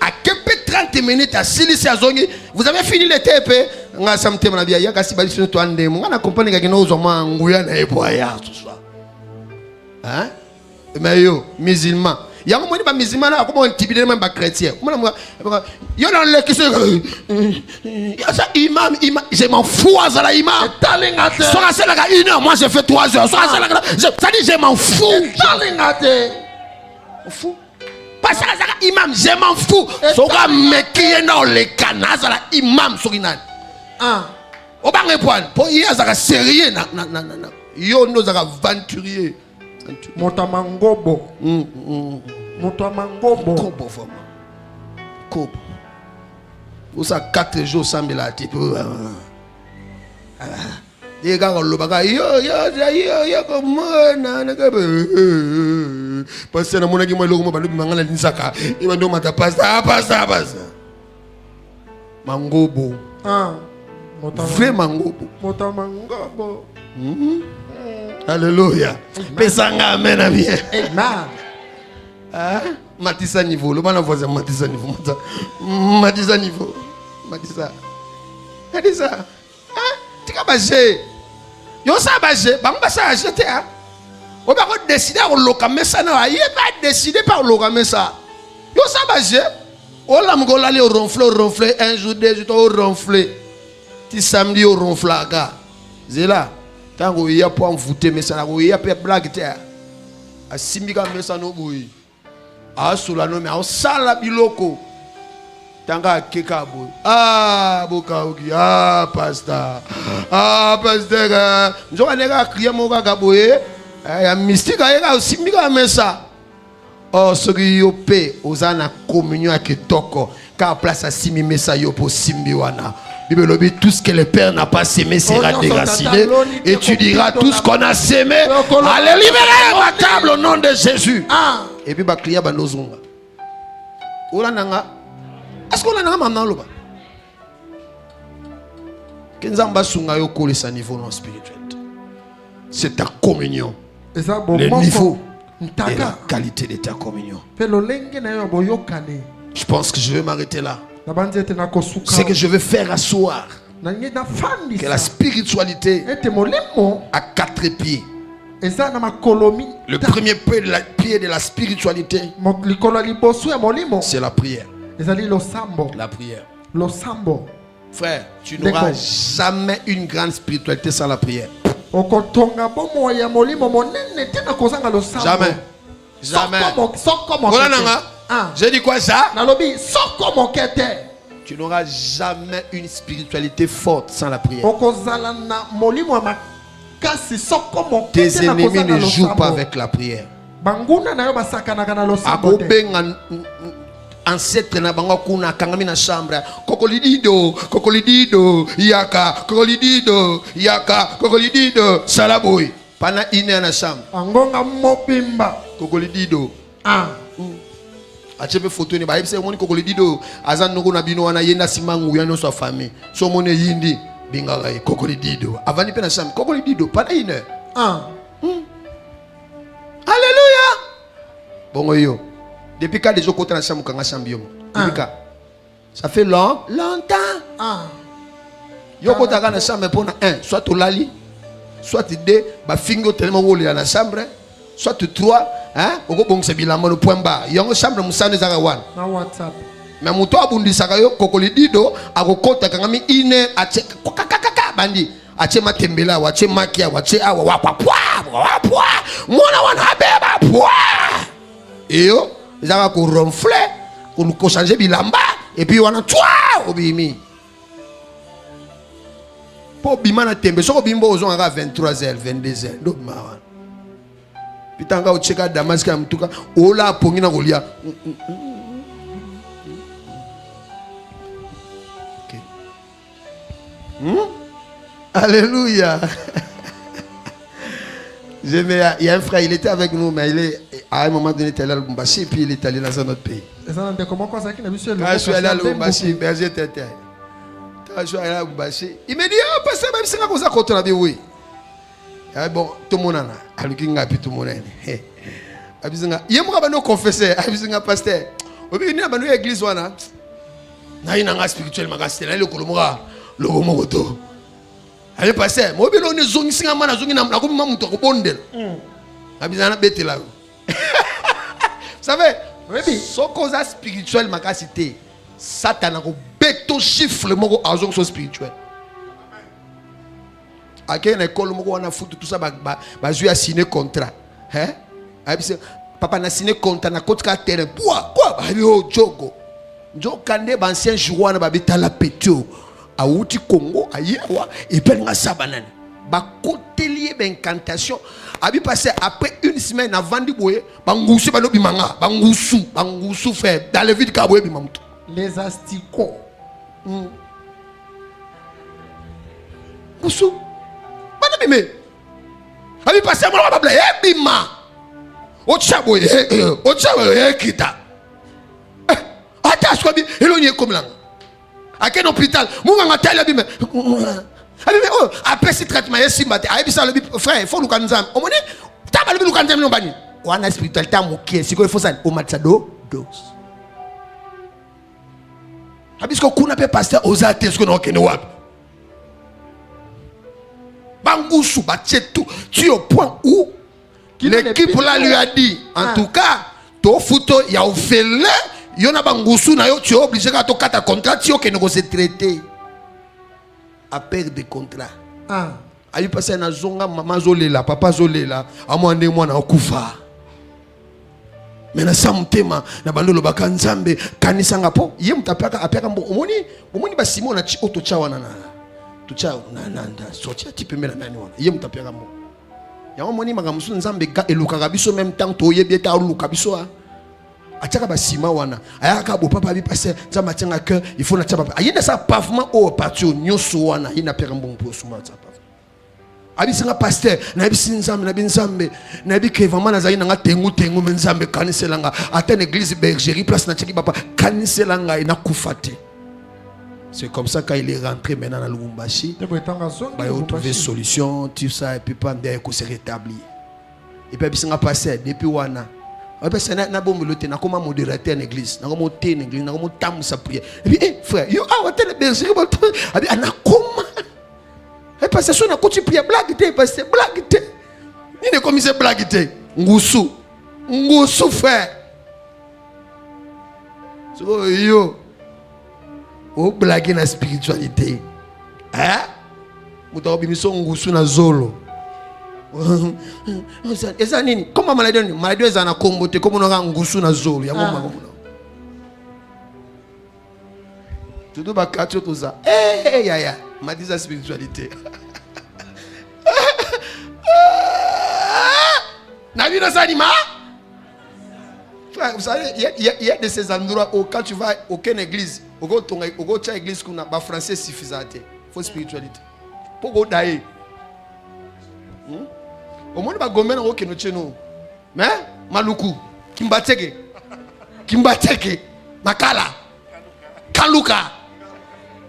À quelques 30 minutes, à Silis à Zongi, vous avez fini le TP. Nga samte mana biya kasi bali sino to ande mo na compagnie ga kino zoma nguya na eboya tout ça hein mais yo musulman yango moni ba musulman na ko mo ntibide même ba chrétien yo dans le qui ça imam je m'en fous azala imam so na sala ga 1 heure moi je fais 3 heures so na sala ça dit je m'en fous fou parce que imam je m'en fous so ga mekiye na le kana azala imam so kinani au bas répondre pour y a sérieux yo nous a aventurier motamangobo kobo vraiment kobo ou ça 4 jours sans la type les gars on le baga yo comme na parce que na mona ki mo logo mo ba mangala nisaka e ba ndo mata pasta mangobo vrai mangobo. Alléluia. Pesanga amen à bien. Amen. Matissa niveau. Le bon voisin Matissa niveau. Matissa niveau. Matissa. Matissa. Tu as bagé. Yo ça bagé. Banga ça acheter. On va décider au local ça non. Il va décider par le local ça. Yo ça bagé. On l'a m'gola le ronfler un jour 2 jours au ronfler. Ti samedi au ronflaga. Zela. Tango ya pour envoûter mais ça na ya pe blague te. A simbika mais ça no boy. A sula no mais a sala biloko. Tanga keka boy. Ah boka oki. Ah pasteur. Ah pasteur. Njoka nega kriya mo ga boye. Ya mystique ya simbika mais ça. Oh ce qui yo pe ozana communion avec toko. Car place à simi mais ça yo pour simbi wana. Bible dit tout ce que le Père n'a pas sémé sera déraciné. Et tu diras tout ce qu'on a sémé. Allez libérer ma table au nom de Jésus. Et puis, il y a des gens. Est-ce qu'on a un maman là-bas? C'est ta communion. Le niveau et la qualité de ta communion. Je pense que je vais m'arrêter là. Ce que je veux faire asseoir, que la spiritualité a 4 pieds. Le premier pied de la spiritualité, c'est la prière. La prière. Frère, tu n'auras jamais une grande spiritualité sans la prière. Jamais. Jamais. J'ai dit quoi ça? Tu n'auras jamais une spiritualité forte sans la prière. Tes ennemis ne jouent pas avec la prière. Ancêtre na bango kuna kangami na chambre kokolidido yaka kokolidido salaboy pana ine na chambre angonga mopimba kokolidido achebe photo ni ba yebise moni kokolidido azan noko na bino wana yenda simangu ya noso famille so moni yindi bingala kokolidido avani pe na chambre kokolidido pana ine Alléluia. Bongo yo depuis quand les gens côté na chambre kanga chambre yo depuis quand Ça fait longtemps. Ah. Yoko taka na chambre pour un, soit tu lali, soit tu deux, ba fingo tellement wole na chambre, soit tu trois, hein, oko bon se bilamba no point bas. Yongo chambre musane zaka wan. Na WhatsApp. Mais muto abundi saka yo kokoli dido akokota kangami ine ache kakakaka bandi. Ache matembela, wache makia, wache awa wapapwa, wapwa. Mwana wana beba pwa. Iyo, zaka ko ronfler, ko changer bilamba et puis wana twa obimi. Po bimana tembe soko bimbo ozonga 23h 22h do mawa pitanga ucheka Damaska mtuka ola pongina kolia okay. Alléluia. Il y a un frère, il était avec nous, mais il est à un moment donné, il était allé à Lubumbashi, puis il est allé dans un autre pays. Et ça, comment ça qui n'a vu sur le. Quand je suis allé à Lubumbashi, berger tête. Je suis allé à Lubumbashi. Il me dit, ah, parce que même si on a contre la vie, oui. Bon, tout le monde a. Alors qu'il y a tout le monde. Il y a un confesseur, il y a un pasteur. Il y a une église. Il y a un spirituel, il y a un allez passer moi bien on est zone singa mana zone na ko mamuto ko bondel abizana betela vous savez oui so cause spirituelle makasité satan ko beto chiffre moko azon so spirituel akay na école moko wana foot tout ça ba ju a signé contrat hein abise papa na signé contrat na kotka terrain quoi ba yo jogo njokande ba ancien joueur na ba betala petio Aouti Congo, aïewa, et puis on a sabanane. Ba côté lié d'incantation. Abi passé après une semaine avant de boire, bangousu ba lobi manga, bangousu fait dans le vide kaboué bi mamto. Les asticots. Goussou. Bana bime. Abi passé mon ba bla bima. Ochaboye, ochaboye kita. Ata swabi, elonye comme là. À quel hôpital? Moi, je suis allé après ce traitement, je suis allé frère, il faut nous canzam. On m'a dit, tu as nous canzam non bani. On a spiritualité moquée, c'est quoi il faut ça? Au matsado dos. Parce que qu'on appelle pasteur aux athées, ce qu'on a qu'une wab. Bangoussou, tout. Tu es au point où l'équipe là lui a dit, en tout cas, ton photo, il y a au fait là. Yona bangusu na yo tu es obligé à toka ta contrat tu que négocier traité à perdre des contrats ah ayi passé na zonga maman zolela papa zolela amwande mwana okufa mais na samtema na bandolo bakanzambe kanisa ngapo ye mtapaka apeka mbo omoni ba Simon na chi auto chawana na tu chawa na nanda sotia tipemela nani wana ye mtapaka mbo ya omoni magamusu nzambe ga eluka biso même temps to yebeta luka biso a achaka basima wana ayaka bo papa bi passer za matinga que il faut na tsa papa ayenda sa pavement au partir nyoso wana ina pere mbombo suma tsa papa abi singa pasteur na bi sinzambe na bi nzambe na bi ke vraiment na zaina nga tengu nzambe kaniselanga ata une église bergerie place na tchiki papa kaniselanga ina kufate. C'est comme ça quand il est rentré maintenant à Lubumbashi il a trouvé solution tout ça et puis pendant que c'est rétabli et puis singa pasteur depuis wana parce que na bombe loté na comment modérateur en église na comment té en église na comment tam sa prière et puis frère yo ah hôtel bergerie abi ana comment et parce que ça na ko tu prière blague té parce que blague té ni ne comme c'est blague té ngusu frère so yo o blague na spiritualité hein muto bimiso ngusu na zolo. Eza nini koma maladie eza na kombo te comme on a ngusu na zolo ya ngoma kombo tout ba katio tout ça ya madiza spiritualité na vie dans anima frère vous savez il y a de ces endroits où quand tu vas aucune église au go cha église kuna ba français suffisant faut spiritualité pour go dailler au monde ba gomena ko keno cheno mais maluku kimbateke makala kaluka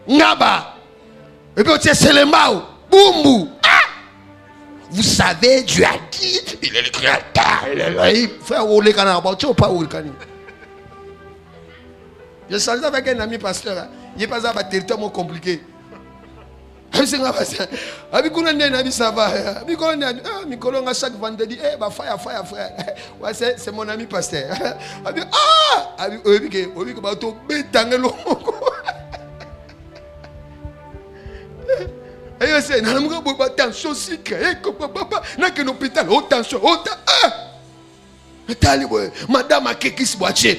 ngaba et puis tu selembao bumbu vous savez Dieu a dit il est le créateur il frère ou le kana ba tu pas ou le kani J'ai changé avec un ami pasteur. Il est pas à un territoire compliqué. Chaque vendredi, fire, frère. Ouais, c'est mon ami pasteur. Tension secret. Tension. Madame a qui se battait.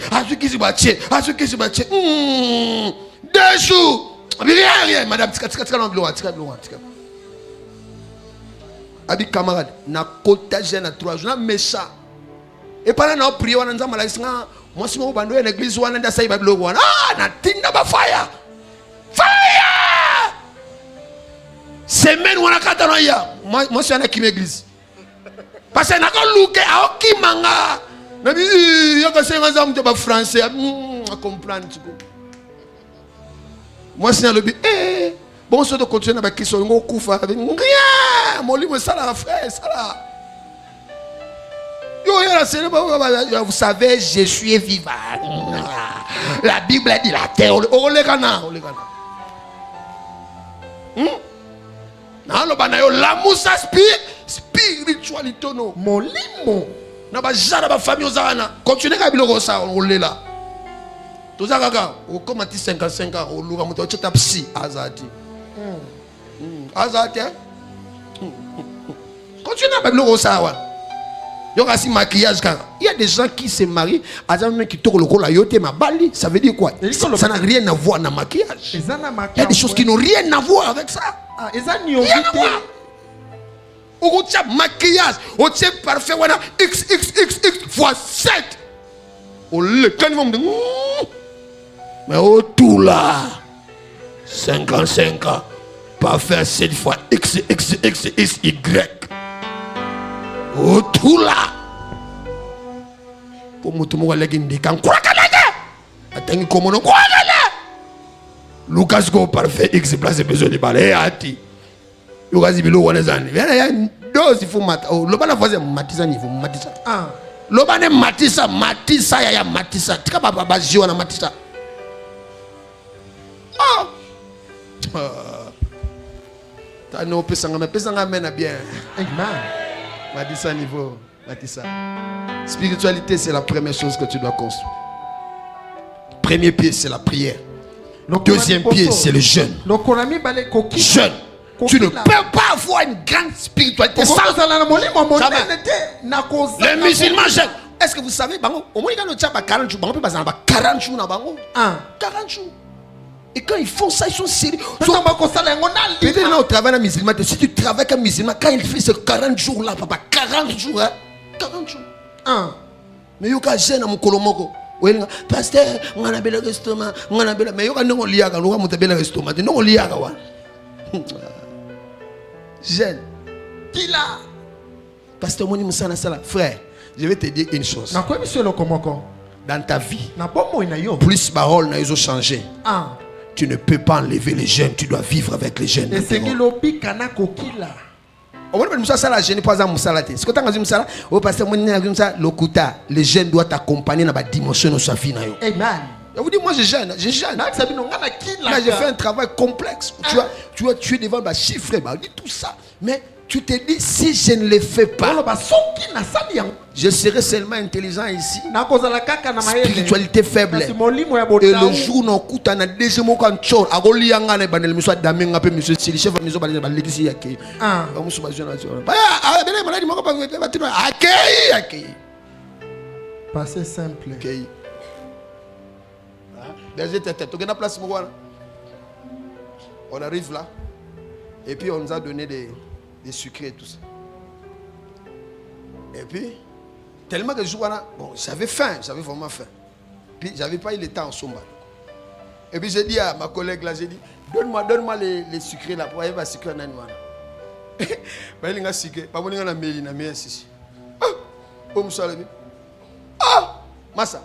Deux jours. Rien, madame, tika loin. Abi camarade, na kota jeune à 3 jours, na méchant. Et pendant na prier, on a dit moi si moi bando l'église on a dit ça il va bloquer. Ah, na tinda ba fire. Fire! Semaine on a katana ya. Moi si on a qui l'église. Parce que na ko luke a oki manga. Na bi yo ko senga za mto ba français, à comprendre tu ko. Moi, c'est le but. Bon, ça de continuer avec qui sont rien. Mon livre, ça là, frère, ça là. Vous savez, je suis vivant. La Bible a dit la terre. L'amour, ça spiritualité. Mon limo. Na ba jara ba famille ozana. Continuez à biloko ça, on l'est là. Tout ça, au commentaire 55 ans, au Louvre, tu as psy, Azati. Azati, continue à parler de ça. Il y a aussi maquillage. Il y a des gens qui se marient, qui tournent le col à yote, ma bali. Ça veut dire quoi? Ça n'a rien à voir avec le maquillage. Il y a des choses qui n'ont rien à voir avec ça. Rien à voir. Au maquillage, au parfait, XXXX fois 7. Au le canyon. Mais autour là, 55 ans, pas faire 7 fois XXXY. Autour là. Pour moi, tout le monde a dit quand quoi attends, comment on quoi Lucas go parfait X place besoin de balai ati. Lucas il bilo wana zani. Il y a deux il faut mat. Le bana faisait matisa niveau matisa. Ah. Le bana matisa ya matisa. Tika baba baji wana matisa. Tano pesanga mena bien. Amen. Matissa niveau, Matissa. Spiritualité, c'est la première chose que tu dois construire. Premier pied, c'est la prière. Deuxième pied, c'est le jeûne. Jeûne. Tu ne peux pas avoir une grande spiritualité sans. Les musulmans jeûnent. Est-ce que vous savez, au moins, il y a 40 jours, 40 jours. 40 jours. Et quand ils font ça, ils sont sérieux. Peut-être là, au travail d'un musulman, si tu travailles avec un musulman, quand il fait ce 40 jours là, papa, 40 jours, hein? 40 jours. Mais il y a un jeune à mon colomoko. Pasteur, on a un bel restaurant, on a un bel. Mais il y a un liaga, on a un bel restaurant. Non, liaga, jeune. Qui là? Pasteur, mon nom, frère, je vais te dire une chose. Dans ta vie, plus paroles n'ont changé. Tu ne peux pas enlever les jeunes, tu dois vivre avec les jeunes. Les jeunes doivent t'accompagner dans la dimension de sa vie. Amen. Je vous dis, moi je jeûne. Mais j'ai fait un travail complexe. Tu es devant ma chiffre, tout ça. Mais tu te dis, si je ne le fais pas, je serai seulement intelligent ici. Spiritualité faible. Et le jour où on coûte un deuxième mot quand tu as passer simple. On arrive là. Et puis on nous a donné des sucres et tout ça. Et puis, tellement que bon, j'avais faim, j'avais vraiment faim. Puis j'avais pas eu le temps en somba. Et puis j'ai dit à ma collègue là, j'ai dit, donne-moi les sucrés là, pour aller voir sucre dans moi. Mais il y a sucre, pas bon, il y a un mail, il y a un mail ici. Oh, monsieur Alain. Ah, Massa.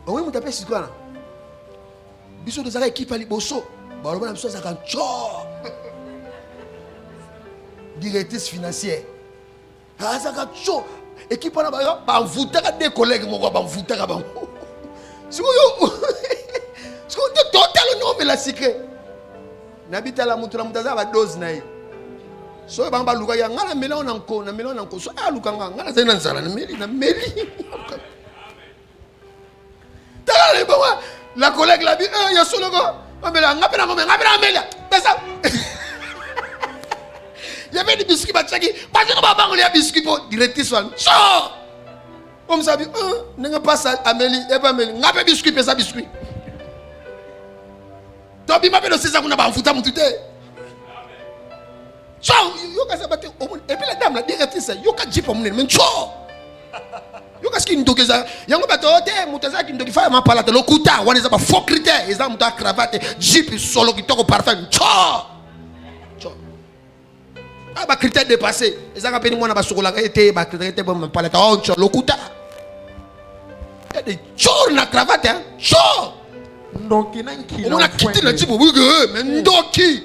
On va me taper sucre là. Biso de Zara qui à l'Iboso. Bah, on va me faire ça quand directrice financière. Ah, ça quand chaud. Équipe là, bah, vous t'as des collègues, moi, bah, vous t'as bah. Si vous la secret. N'habite la moutoula moutaza va dose naï. So bamba luka ya ngala melon nanko na melon nanko so aluka ngala zena nzala na meli tala bon la collègue la dit ya solo ko ngapela ngapela melia pesa il y avait des biscuits batchaki pas que ba bango les biscuits pour directrice wan so comme ça nga passe Amélie et pas Amélie ngape biscuit pesa biscuit to bi mapelo sesa kuna ba mfuta mutute. So, you guys about it. Et puis la dame, la directrice, you can jeep on me. Mais so, you guys can do ça. Yango batote, mutaza qui ndoki fa ma palate lokuta. One is about 4 critères. Ils ont muta cravate, jeep solo qui toko parfum. So, ah ba critère dépassé. Ils ont appelé moi na ba sokola été, ba critère bon ma palate. Oh, so lokuta. Il y a des chor na cravate, hein. Chor. Ndoki na nkila. On a quitté le type, oui, mais ndoki.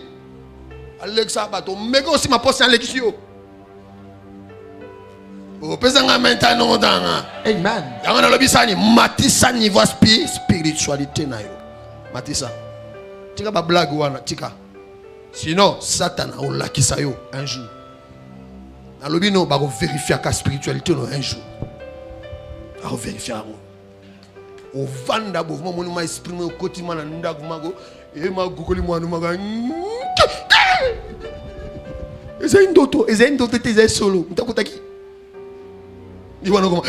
Alexa bato mega aussi ma poste en lecture. O pesa nga maintenant dans. Amen. Yanga na lobisani matisa niveau spiritualité na yo. Matisa. Tika ba blague wana tika. Sinon Satan o lakisa yo un jour. Na lobino ba ko vérifier ka spiritualité no un jour. A ko vérifier ngo. O vanda bo mo ma exprimer au quotidien na ndagu mago e ma gukoli mwana maga. Eza ndoto eza solo mtakutaki ni wana koma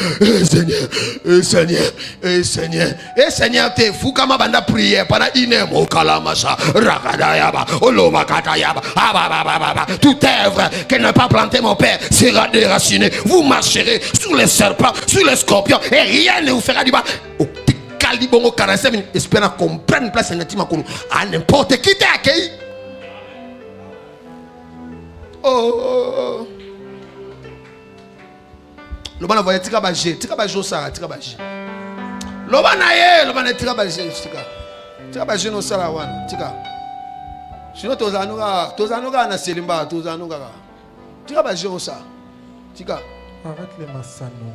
Seigneur te fuka mabanda prière pendant une heure mokala masa rakada yaba oloma kata yaba toute œuvre que n'a pas planté mon père sera déracinée. Vous marcherez sur les serpents, sur les scorpions et rien ne vous fera du mal. Calibongo 45 minutes espérant qu'on prenne place en intima à n'importe qui t'a accueilli. Oh. Le bana voyait tika baje sara tika baje. Le bana tika baje tika baje no sara wana tika. Sinon tozanuka na selimba tozanuka. Tika baje no sara tika. Arrête les massano.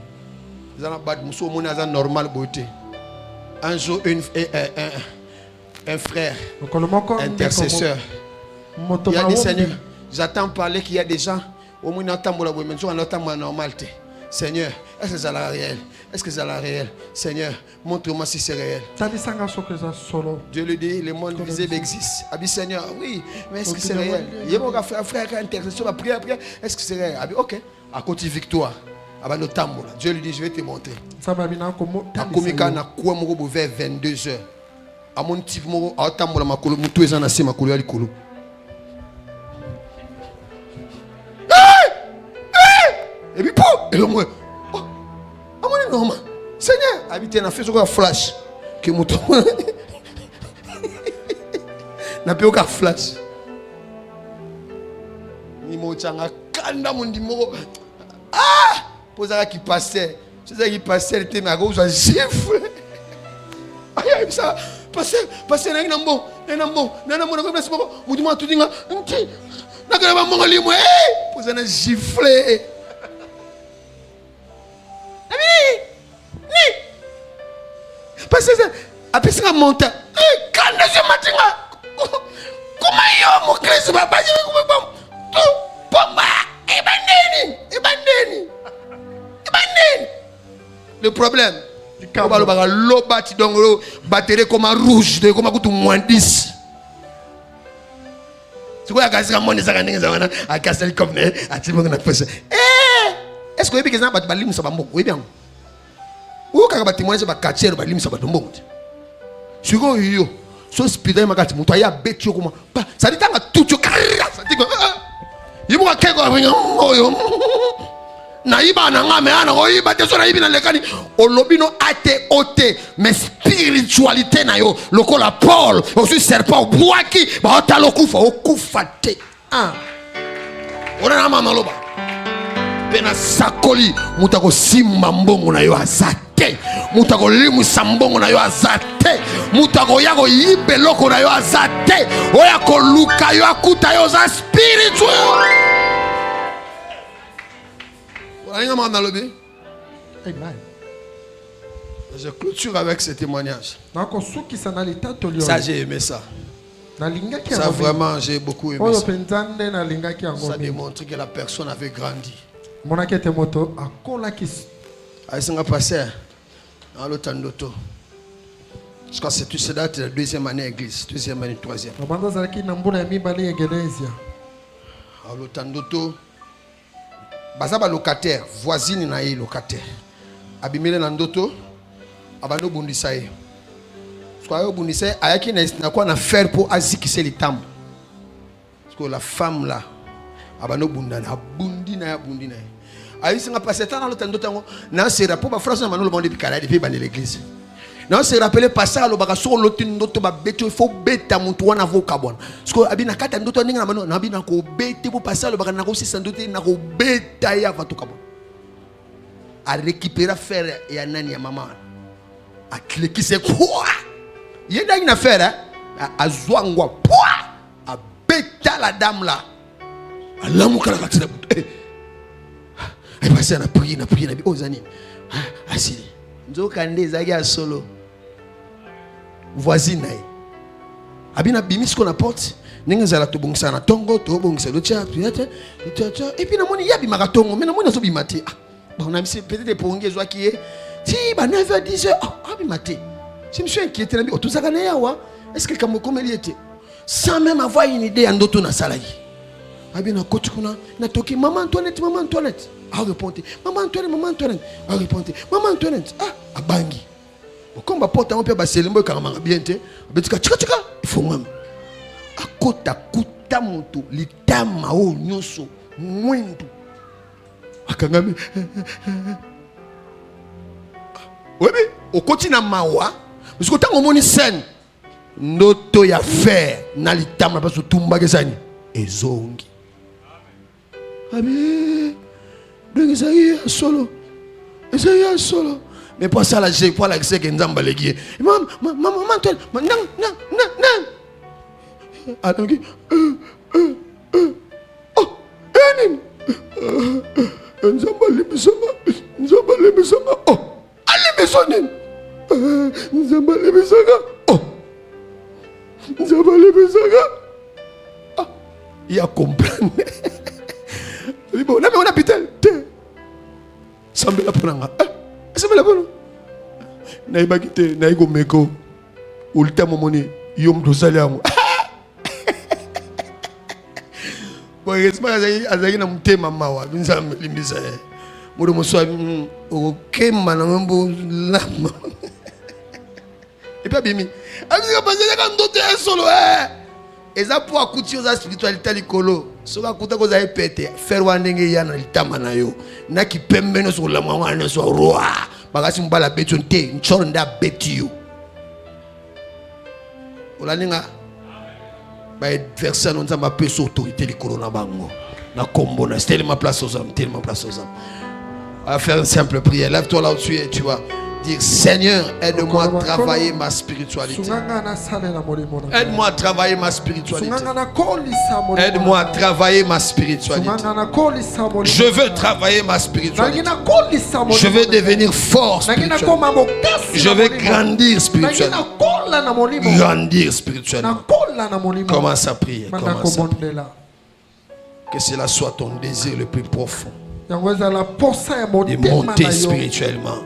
Zana bad muso moni azan normal beauté. Un jour un frère intercesseur. Il a dit Seigneur, j'attends parler qu'il y a des gens au moins en normalité. Seigneur, est-ce que c'est la réel? Est-ce que c'est la réel? Seigneur, montre-moi si c'est réel. Dieu lui dit, le monde visible existe. Il dit Seigneur, oui, mais est-ce que c'est réel? Il y a mon frère qui a intercesseur, la prière, est-ce que c'est réel? Il dit ok, à côté victoire. Dieu lui dit, je vais te montrer. Vers 22h. À mon type, à Tambola, ma colo, tout est en assez, ma colo, colo. Et puis, et le moi, oh, normal. Seigneur, habitez dans fait un flash. Que mon temps. N'a pas aucun flash. Ni mon tchanga, kanda mon dimo. Ah! Posera qui passait. C'est ça qui passait, il était ma gauche, je gifle. Aïe, ça. Passez, n'ambo, vous dites-moi tout, n'a pas mon lit, moi, posera gifler. Passez ça. Après ça, monte. Quand je m'attends, comment il mon Christ va pas dire le problème, on va le battre dans le batterie comme un rouge, comme un coup moins 10. C'est quoi la casse comme des années à casser comme à Timon a fait ça. Est-ce que vous avez des gens qui ont battu ça? Oui, bien. Ou quand vous avez battu ça, catcher le balim ça va tomber. Si vous avez eu ce spirit, ma gâte, montoya bête comme ça dit que tout tu ça dit que il m'a quelque Naïba nanga me ana oyiba te so naïbi na lekani olobino ate ote mais spiritualité na yo lokola Paul aussi serpent boaki ba otalo okufa te ah ona na mama loba pena sakoli mutako simba mbongo na yo azate mutako limu sambongo na yo azate mutako yako yibe loko na yo azate oya ko luka yo akuta yo za spirituel. Amen. Je clôture avec ce témoignage. Ça, j'ai aimé ça. Ça vraiment, j'ai beaucoup aimé ça. Ça Ça démontre que la personne avait grandi. monakete moto akolakisi Ça a passé dans le temps d'auto. Je crois que c'est date de la deuxième année église, deuxième année, troisième. abanda azalaki na mbula ya mibale ya eglezia Alors le temps d'auto, bazaba locataire, voisine na ye locataire. Abimele na ndoto, abano bundisa ye. Parce que bundisa ye ayaki na quoi na faire pour azikise litam. Parce que la femme là, abano bundana, abundi na ya bundi na ye. Ayi singa passer temps dans le temps d'auto, na se rapport ba frère na manu le monde depuis kala depuis ban l'église. Non, c'est rappelé passer le bagaso l'autre ndoto ba beto il faut beta muntu wana voka bona. Parce que abina kata ndoto ninga na mano na bina ko bete pour passer le bagaso na ko sisa ndoto na ko beta ya vatoka bona. A récupérer faire ya nani ya mama. A cliquer c'est quoi? Yenda une affaire a zwangwa poa a beta la dame là. Alamu kala katina. Elle passait na prier na oh zani. Asili. Nzoka ndeza ya solo. Voisine nae abina bimis ko na porte ninga zala to bongisa na tongo to bongisa do tia et puis na moni yabi makatongo mais na moni zo bimate bon na misi peut-être pour ngezwa ki ti ba 9h 10h abi maté je me suis inquiété na bi otuzaka na yawa est-ce que comme il était sans même avoir une idée en ndoto na salai abina kotu kuna na toki maman Antoinette a répondre maman Antoinette a répondre maman Antoinette abangi comme porte on peut passer le mot quand même bien te betika chika il faut même akota kuta moto litama o nyoso mwendo akangami webi okoti na mawa parce que tant omoni scène ndoto ya faire na litama parce que tumba kesani ezongi abi donc ça y est solo mais pour ça là j'ai pas la que c'est que nzamba legier maman toi non alors qui oh enin nzamba lebisanga oh allez besonin nzamba lebisanga oh nzamba lebisanga ah il a comprendre bon na me on hôpital sambela ponanga sambela pono na ibakite na iko meko ulta momoni yom do saliamu bon esma azaki na mtema mawa nzambe limbisa mudo muswa okema na mambo lama et puis bimi azika passer ka ndoto solo eza pour akuti oza spiritualité likolo soka kuta ko za epete faire wandenge yana litama na yo na kipembe no so la mwa na so roi bagasi mbala betu nte nchoro nda beti yo olaninga ba verset non za ma peso autorité likolo na bango na kombo na tellement place aux hommes on va faire une simple prière. Lève-toi là où tu es, tu vas dire Seigneur, aide-moi à travailler ma spiritualité. Aide-moi à travailler ma spiritualité. Aide-moi à travailler ma spiritualité. Je veux travailler ma spiritualité. Je veux devenir fort spirituellement. Je veux grandir spirituellement. Grandir spirituellement. Commence à prier. Commence à prier. Que cela soit ton désir le plus profond. De monter spirituellement.